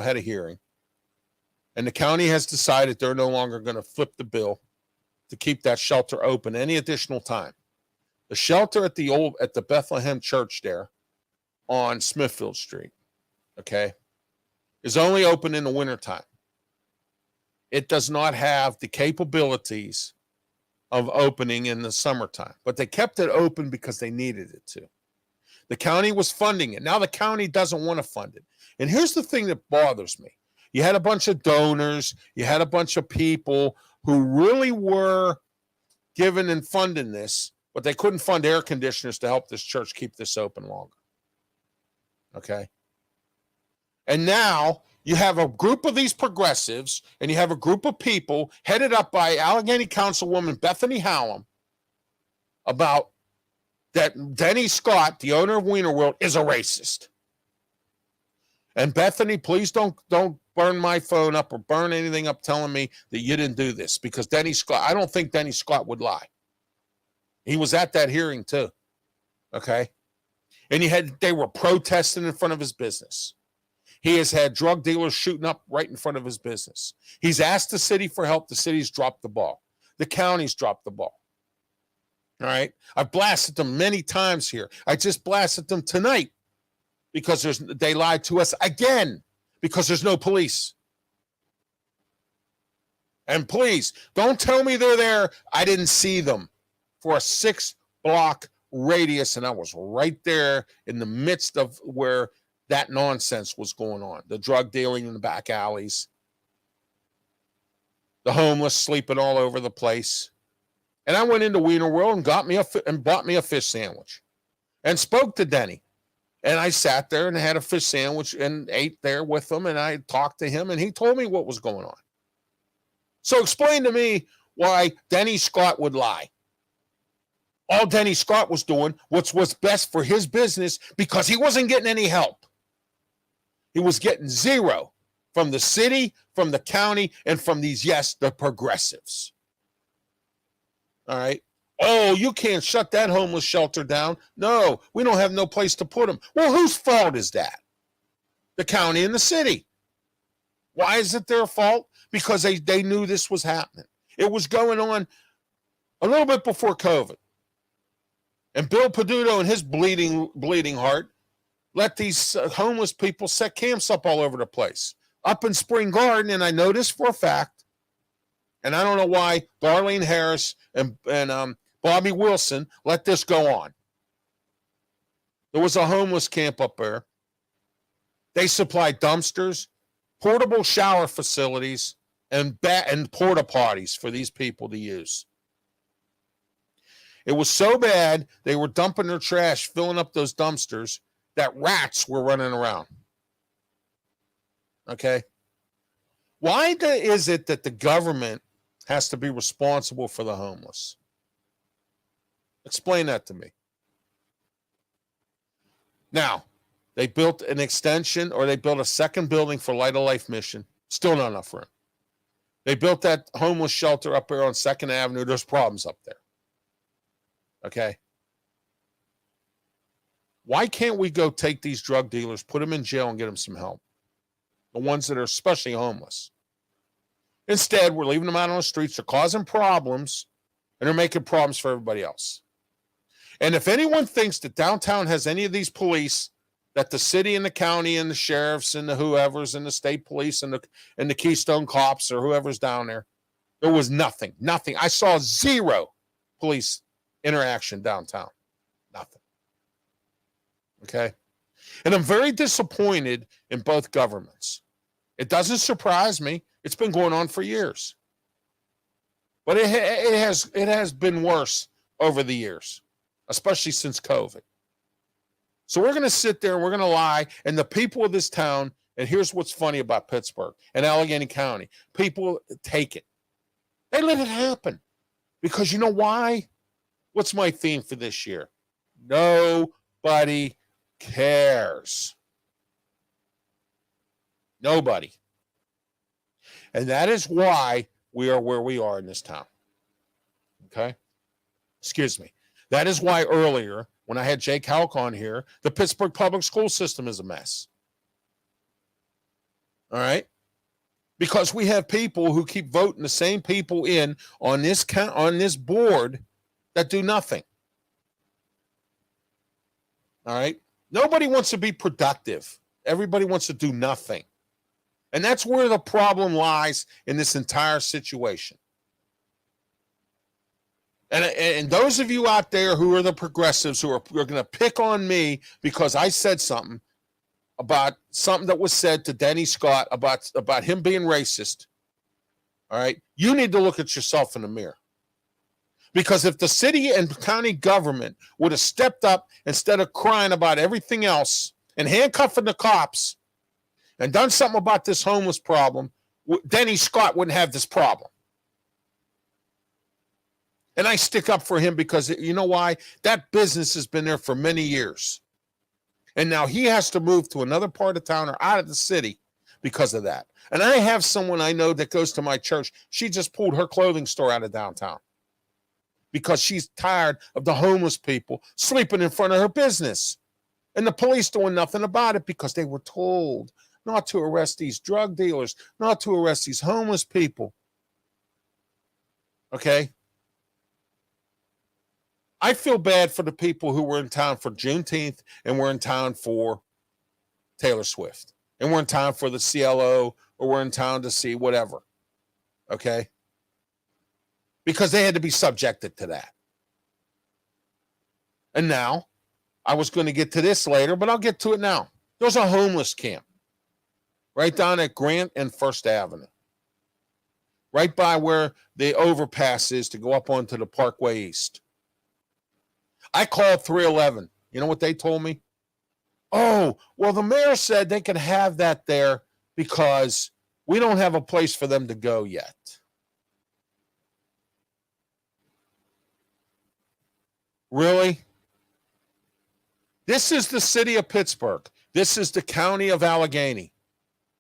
had a hearing, and the county has decided they're no longer going to flip the bill to keep that shelter open any additional time. The shelter at the Bethlehem Church there on Smithfield Street, okay, is only open in the wintertime. It does not have the capabilities of opening in the summertime, but they kept it open because they needed it to. The county was funding it. Now the county doesn't want to fund it. And here's the thing that bothers me. You had a bunch of donors, you had a bunch of people who really were giving and funding this, but they couldn't fund air conditioners to help this church keep this open longer. Okay? And now you have a group of these progressives, and you have a group of people headed up by Allegheny Councilwoman Bethany Hallam about that Denny Scott, the owner of Wiener World, is a racist. And Bethany, please don't burn my phone up or burn anything up telling me that you didn't do this, because Denny Scott, I don't think Denny Scott would lie. He was at that hearing too. Okay. And they were protesting in front of his business. He has had drug dealers shooting up right in front of his business. He's asked the city for help. The city's dropped the ball. The county's dropped the ball. All right. I've blasted them many times here. I just blasted them tonight because they lied to us again, because there's no police. And please, don't tell me they're there. I didn't see them for a 6-block radius, and I was right there in the midst of where that nonsense was going on. The drug dealing in the back alleys, the homeless sleeping all over the place. And I went into Wiener World and bought me a fish sandwich and spoke to Denny. And I sat there and had a fish sandwich and ate there with him, and I talked to him, and he told me what was going on. So explain to me why Denny Scott would lie. All Denny Scott was doing was best for his business, because he wasn't getting any help. He was getting zero from the city, from the county, and from the progressives. All right. Oh, you can't shut that homeless shelter down. No, we don't have no place to put them. Well, whose fault is that? The county and the city. Why is it their fault? Because they knew this was happening. It was going on a little bit before COVID. And Bill Peduto and his bleeding heart let these homeless people set camps up all over the place. Up in Spring Garden, and I know this for a fact, and I don't know why Darlene Harris and Bobby Wilson let this go on. There was a homeless camp up there. They supplied dumpsters, portable shower facilities, and porta potties for these people to use. It was so bad, they were dumping their trash, filling up those dumpsters, that rats were running around. Okay? Why is it that the government has to be responsible for the homeless? Explain that to me. Now, they built an extension, or they built a second building for Light of Life Mission. Still not enough room. They built that homeless shelter up there on 2nd Avenue. There's problems up there. Okay? Why can't we go take these drug dealers, put them in jail, and get them some help? The ones that are especially homeless. Instead, we're leaving them out on the streets. They're causing problems, and they're making problems for everybody else. And if anyone thinks that downtown has any of these police, that the city and the county and the sheriffs and the whoever's and the state police and the Keystone Cops or whoever's down there, There was nothing. I saw zero police interaction downtown. Nothing. Okay. And I'm very disappointed in both governments. It doesn't surprise me. It's been going on for years. But it has been worse over the years, especially since COVID. So we're going to sit there and we're going to lie. And the people of this town, and here's what's funny about Pittsburgh and Allegheny County, people take it. They let it happen. Because you know why? What's my theme for this year? Nobody cares. Nobody. And that is why we are where we are in this town. Okay? Excuse me. That is why earlier, when I had Jake Houck on here, the Pittsburgh public school system is a mess. All right? Because we have people who keep voting the same people in on this board that do nothing. All right? Nobody wants to be productive. Everybody wants to do nothing. And that's where the problem lies in this entire situation. And those of you out there who are the progressives who are going to pick on me because I said something about something that was said to Denny Scott about him being racist, all right, you need to look at yourself in the mirror. Because if the city and county government would have stepped up instead of crying about everything else and handcuffing the cops and done something about this homeless problem, Denny Scott wouldn't have this problem. And I stick up for him because you know why? That business has been there for many years. And now he has to move to another part of town or out of the city because of that. And I have someone I know that goes to my church. She just pulled her clothing store out of downtown because she's tired of the homeless people sleeping in front of her business. And the police doing nothing about it because they were told not to arrest these drug dealers, not to arrest these homeless people. Okay? I feel bad for the people who were in town for Juneteenth and were in town for Taylor Swift. And we're in town for the CLO or we're in town to see whatever. Okay? Because they had to be subjected to that. And now, I was going to get to this later, but I'll get to it now. There's a homeless camp right down at Grant and First Avenue. Right by where the overpass is to go up onto the Parkway East. I called 311. You know what they told me? Oh, well, the mayor said they could have that there because we don't have a place for them to go yet. Really? This is the city of Pittsburgh. This is the county of Allegheny.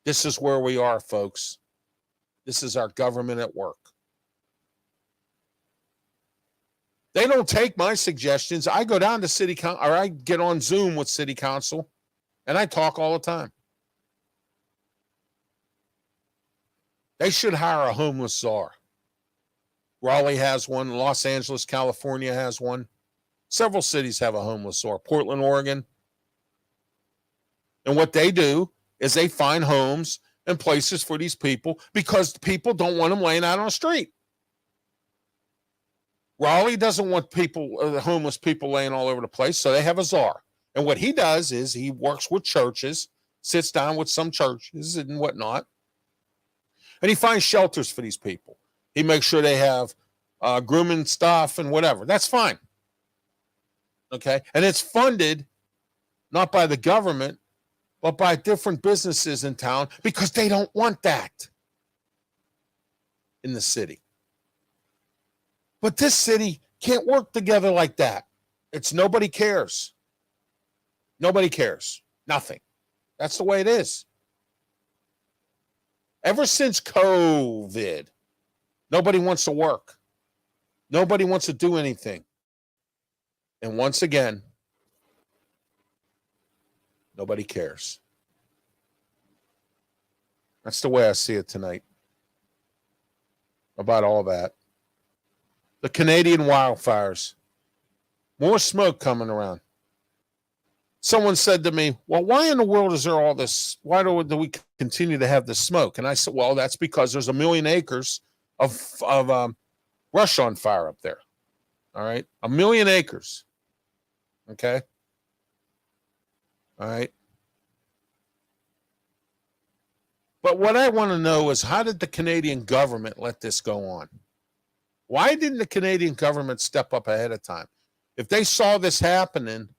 This is where we are, folks. This is our government at work. They don't take my suggestions. I go down to city council, or I get on Zoom with city council, and I talk all the time. They should hire a homeless czar. Raleigh has one. Los Angeles, California has one. Several cities have a homeless czar. Portland, Oregon. And what they do is they find homes and places for these people because people don't want them laying out on the street. Raleigh doesn't want people, homeless people laying all over the place, so they have a czar. And what he does is he works with churches, sits down with some churches and whatnot, and he finds shelters for these people. He makes sure they have grooming stuff and whatever. That's fine. Okay? And it's funded not by the government, but by different businesses in town because they don't want that in the city. But this city can't work together like that. It's nobody cares. Nobody cares. Nothing. That's the way it is. Ever since COVID, nobody wants to work. Nobody wants to do anything. And once again, nobody cares. That's the way I see it tonight. About all that. The Canadian wildfires. More smoke coming around. Someone said to me, well, why in the world is there all this? Why do we continue to have this smoke? And I said, well, that's because there's 1 million acres of brush on fire up there. All right. 1 million acres. Okay. All right. But what I want to know is, how did the Canadian government let this go on? Why didn't the Canadian government step up ahead of time? If they saw this happening,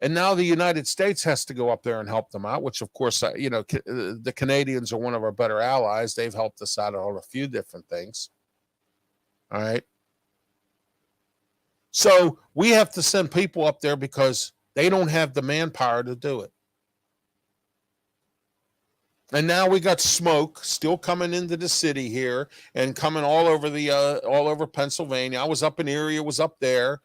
and now the United States has to go up there and help them out, which, of course, the Canadians are one of our better allies. They've helped us out on a few different things. All right. So we have to send people up there because they don't have the manpower to do it. And now we got smoke still coming into the city here and coming all over Pennsylvania. I was up in Erie, it was up there,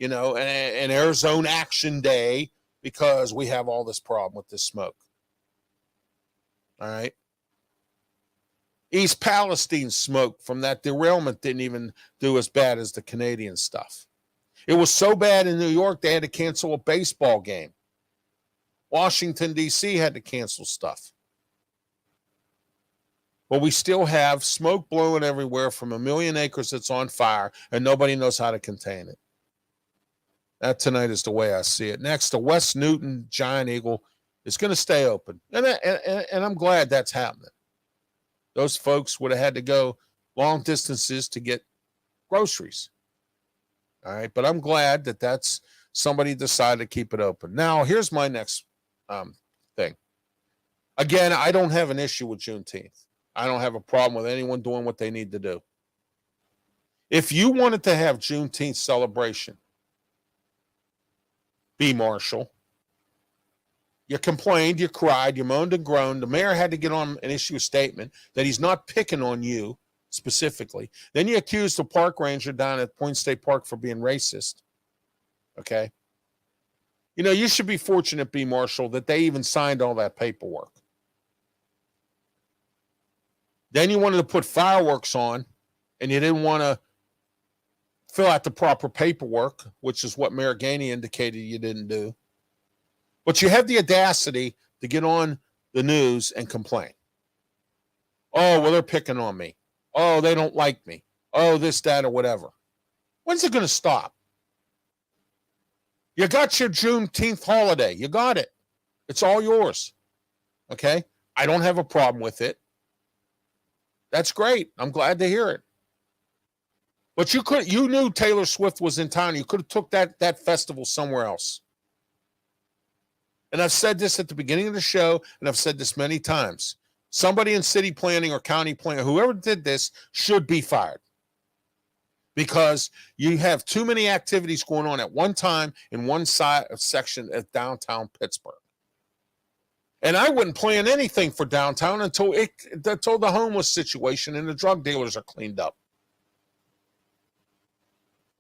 and Arizona Action Day, because we have all this problem with this smoke. All right. East Palestine smoke from that derailment didn't even do as bad as the Canadian stuff. It was so bad in New York, they had to cancel a baseball game. Washington, D.C. had to cancel stuff. But we still have smoke blowing everywhere from 1 million acres that's on fire, and nobody knows how to contain it. That tonight is the way I see it. Next, the West Newton Giant Eagle is going to stay open. And I'm glad that's happening. Those folks would have had to go long distances to get groceries. All right. But I'm glad that that's somebody decided to keep it open. Now, here's my next thing. Again, I don't have an issue with Juneteenth. I don't have a problem with anyone doing what they need to do. If you wanted to have Juneteenth celebration, B. Marshall, you complained, you cried, you moaned and groaned. The mayor had to get on and issue a statement that he's not picking on you specifically. Then you accused the park ranger down at Point State Park for being racist. Okay? You should be fortunate, B. Marshall, that they even signed all that paperwork. Then you wanted to put fireworks on, and you didn't want to fill out the proper paperwork, which is what Mayor Gainey indicated you didn't do. But you have the audacity to get on the news and complain. Oh, well, they're picking on me. Oh, they don't like me. Oh, this, that, or whatever. When's it going to stop? You got your Juneteenth holiday. You got it. It's all yours. Okay? I don't have a problem with it. That's great. I'm glad to hear it. But you knew Taylor Swift was in town. You could have took that festival somewhere else. And I've said this at the beginning of the show, and I've said this many times. Somebody in city planning or county planning, whoever did this, should be fired. Because you have too many activities going on at one time in one section of downtown Pittsburgh. And I wouldn't plan anything for downtown until the homeless situation and the drug dealers are cleaned up.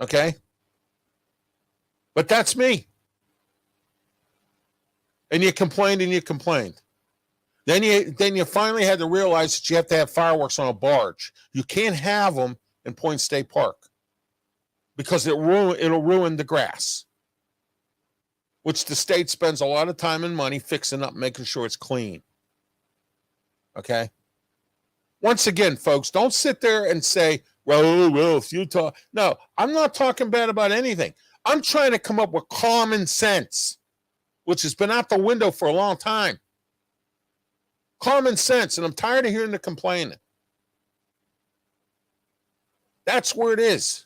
Okay? But that's me. And you complained and you complained. Then you finally had to realize that you have to have fireworks on a barge. You can't have them in Point State Park because it'll ruin the grass, which the state spends a lot of time and money fixing up, making sure it's clean. Okay? Once again, folks, don't sit there and say, well, if you talk. No, I'm not talking bad about anything. I'm trying to come up with common sense, which has been out the window for a long time. Common sense, and I'm tired of hearing the complaining. That's where it is.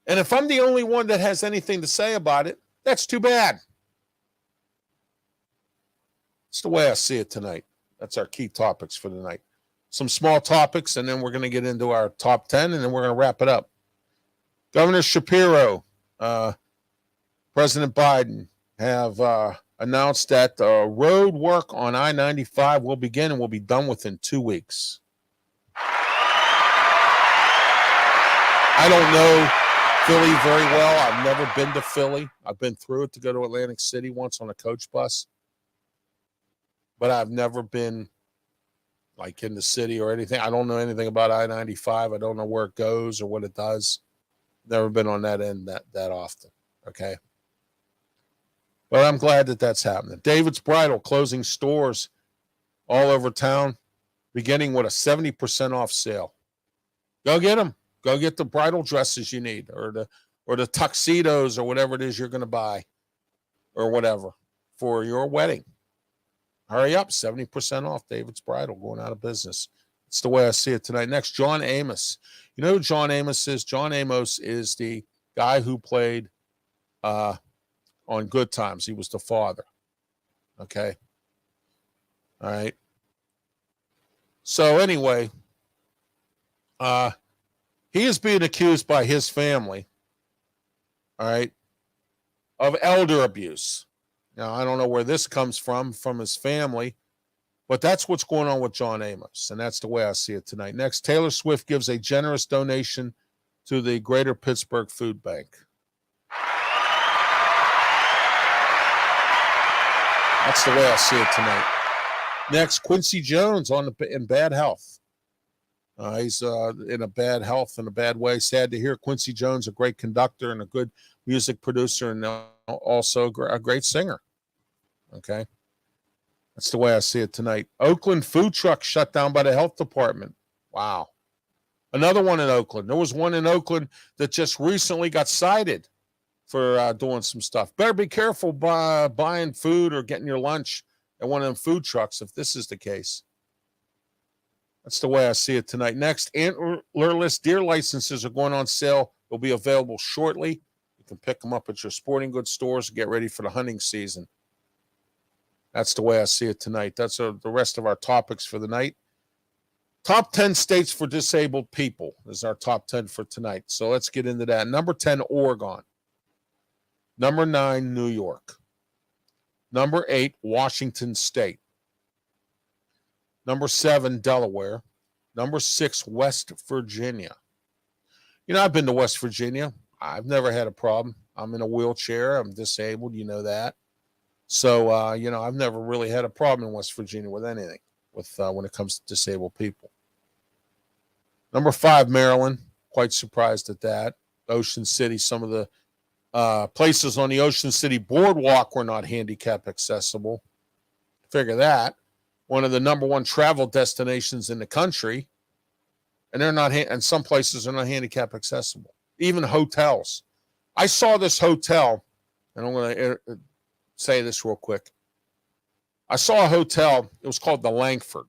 And if I'm the only one that has anything to say about it, that's too bad. It's the way I see it tonight. That's our key topics for tonight. Some small topics, and then we're going to get into our top 10, and then we're going to wrap it up. Governor Shapiro, President Biden have announced that road work on I-95 will begin and will be done within 2 weeks. I don't know Philly very well. I've never been to Philly. I've been through it to go to Atlantic City once on a coach bus. But I've never been like in the city or anything. I don't know anything about I-95. I don't know where it goes or what it does. Never been on that end that often. Okay. But I'm glad that that's happening. David's Bridal closing stores all over town, beginning with a 70% off sale. Go get them. Go get the bridal dresses you need, or the tuxedos, or whatever it is you're going to buy, or whatever for your wedding. Hurry up, 70% off David's Bridal, going out of business. It's the way I see it tonight. Next, John Amos. You know who John Amos is? John Amos is the guy who played on Good Times. He was the father. Okay. All right. So anyway, he is being accused by his family, all right, of elder abuse. Now, I don't know where this comes from his family, but that's what's going on with John Amos, and that's the way I see it tonight. Next, Taylor Swift gives a generous donation to the Greater Pittsburgh Food Bank. That's the way I see it tonight. Next, Quincy Jones in bad health. He's in a bad health in a bad way. Sad to hear. Quincy Jones, a great conductor and a good music producer, and also a great singer. Okay. That's the way I see it tonight. Oakland food truck shut down by the health department. Wow. Another one in Oakland. There was one in Oakland that just recently got cited for doing some stuff. Better be careful buying food or getting your lunch at one of them food trucks if this is the case. That's the way I see it tonight. Next, antlerless deer licenses are going on sale. They'll be available shortly. You can pick them up at your sporting goods stores and get ready for the hunting season. That's the way I see it tonight. That's the rest of our topics for the night. Top 10 states for disabled people is our top 10 for tonight. So let's get into that. Number 10, Oregon. Number 9, New York. Number 8, Washington State. Number 7, Delaware. Number 6, West Virginia. You know, I've been to West Virginia. I've never had a problem. I'm in a wheelchair. I'm disabled. You know that. So, I've never really had a problem in West Virginia with anything when it comes to disabled people. Number 5, Maryland. Quite surprised at that. Ocean City, some of the places on the Ocean City boardwalk were not handicap accessible. Figure that. One of the number one travel destinations in the country, and they're not, and some places are not handicap accessible. Even hotels. I saw this hotel, and I'm going to say this real quick. I saw a hotel. It was called the Langford.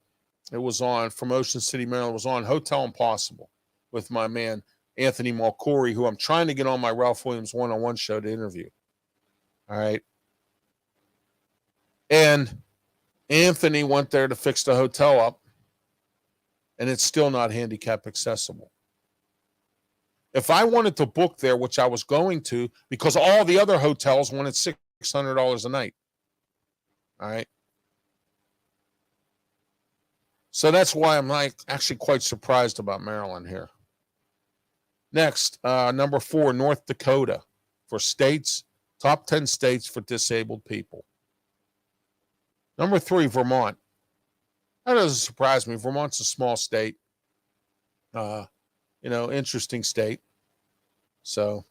It was from Ocean City, Maryland. It was on Hotel Impossible with my man Anthony Malcouri, who I'm trying to get on my Ralph Williams one-on-one show to interview. All right. And Anthony went there to fix the hotel up, and it's still not handicap accessible. If I wanted to book there, which I was going to, because all the other hotels wanted $600 a night. All right. So that's why I'm actually quite surprised about Maryland here. Next, number 4, North Dakota for states, top 10 states for disabled people. Number 3, Vermont. That doesn't surprise me. Vermont's a small state. Interesting state. So,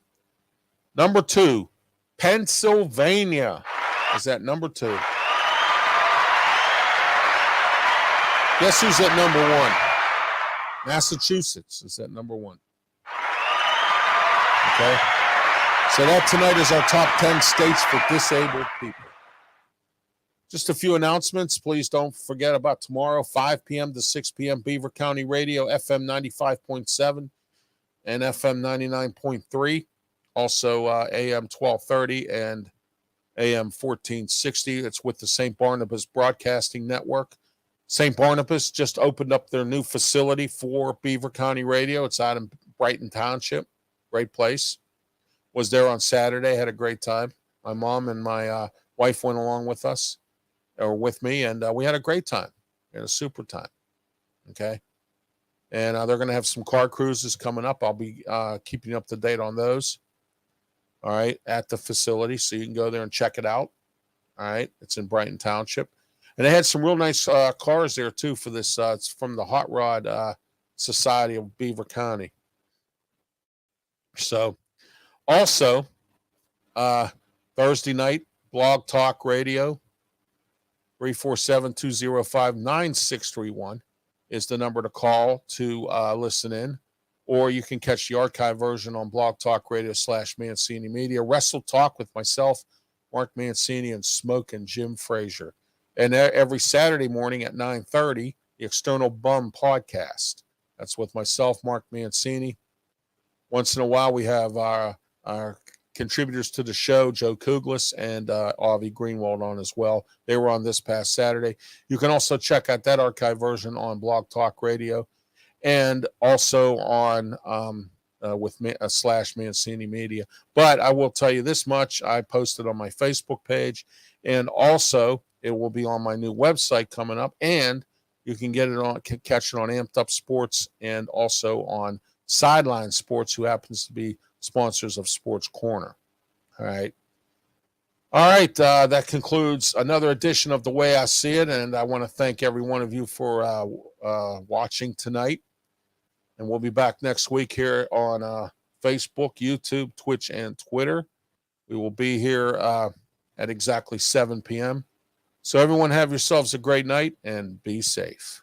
number 2, Pennsylvania is at number 2. Guess who's at number 1? Massachusetts is at number 1. Okay. So that tonight is our top 10 states for disabled people. Just a few announcements. Please don't forget about tomorrow, 5 p.m. to 6 p.m. Beaver County Radio, FM 95.7 and FM 99.3. Also AM 1230 and AM 1460. It's with the St. Barnabas Broadcasting Network. St. Barnabas just opened up their new facility for Beaver County Radio. It's out in Brighton Township. Great place. Was there on Saturday. Had a great time. My mom and my wife went along with us, or with me, and we had a great time. We had a super time. Okay. And they're going to have some car cruises coming up. I'll be keeping you up to date on those. All right. At the facility. So you can go there and check it out. All right. It's in Brighton Township. And they had some real nice cars there, too, for this. It's from the Hot Rod Society of Beaver County. So, also, Thursday night, Blog Talk Radio, 347-205-9631 is the number to call to listen in. or you can catch the archive version on Blog Talk Radio /Mancini Media. Wrestle Talk with myself, Mark Mancini, and Smoke and Jim Frazier. And every Saturday morning at 9:30, the External Bum Podcast. That's with myself, Mark Mancini. Once in a while, we have our contributors to the show, Joe Kuglis and Avi Greenwald, on as well. They were on this past Saturday. You can also check out that archive version on Blog Talk Radio and also on with /Mancini Media. But I will tell you this much. I posted on my Facebook page, and also it will be on my new website coming up, and you can catch it on Amped Up Sports and also on Sideline Sports, who happens to be sponsors of Sports Corner. All right. That concludes another edition of The Way I See It, and I want to thank every one of you for watching tonight. And we'll be back next week here on Facebook, YouTube, Twitch, and Twitter. We will be here at exactly 7 p.m. So everyone have yourselves a great night and be safe.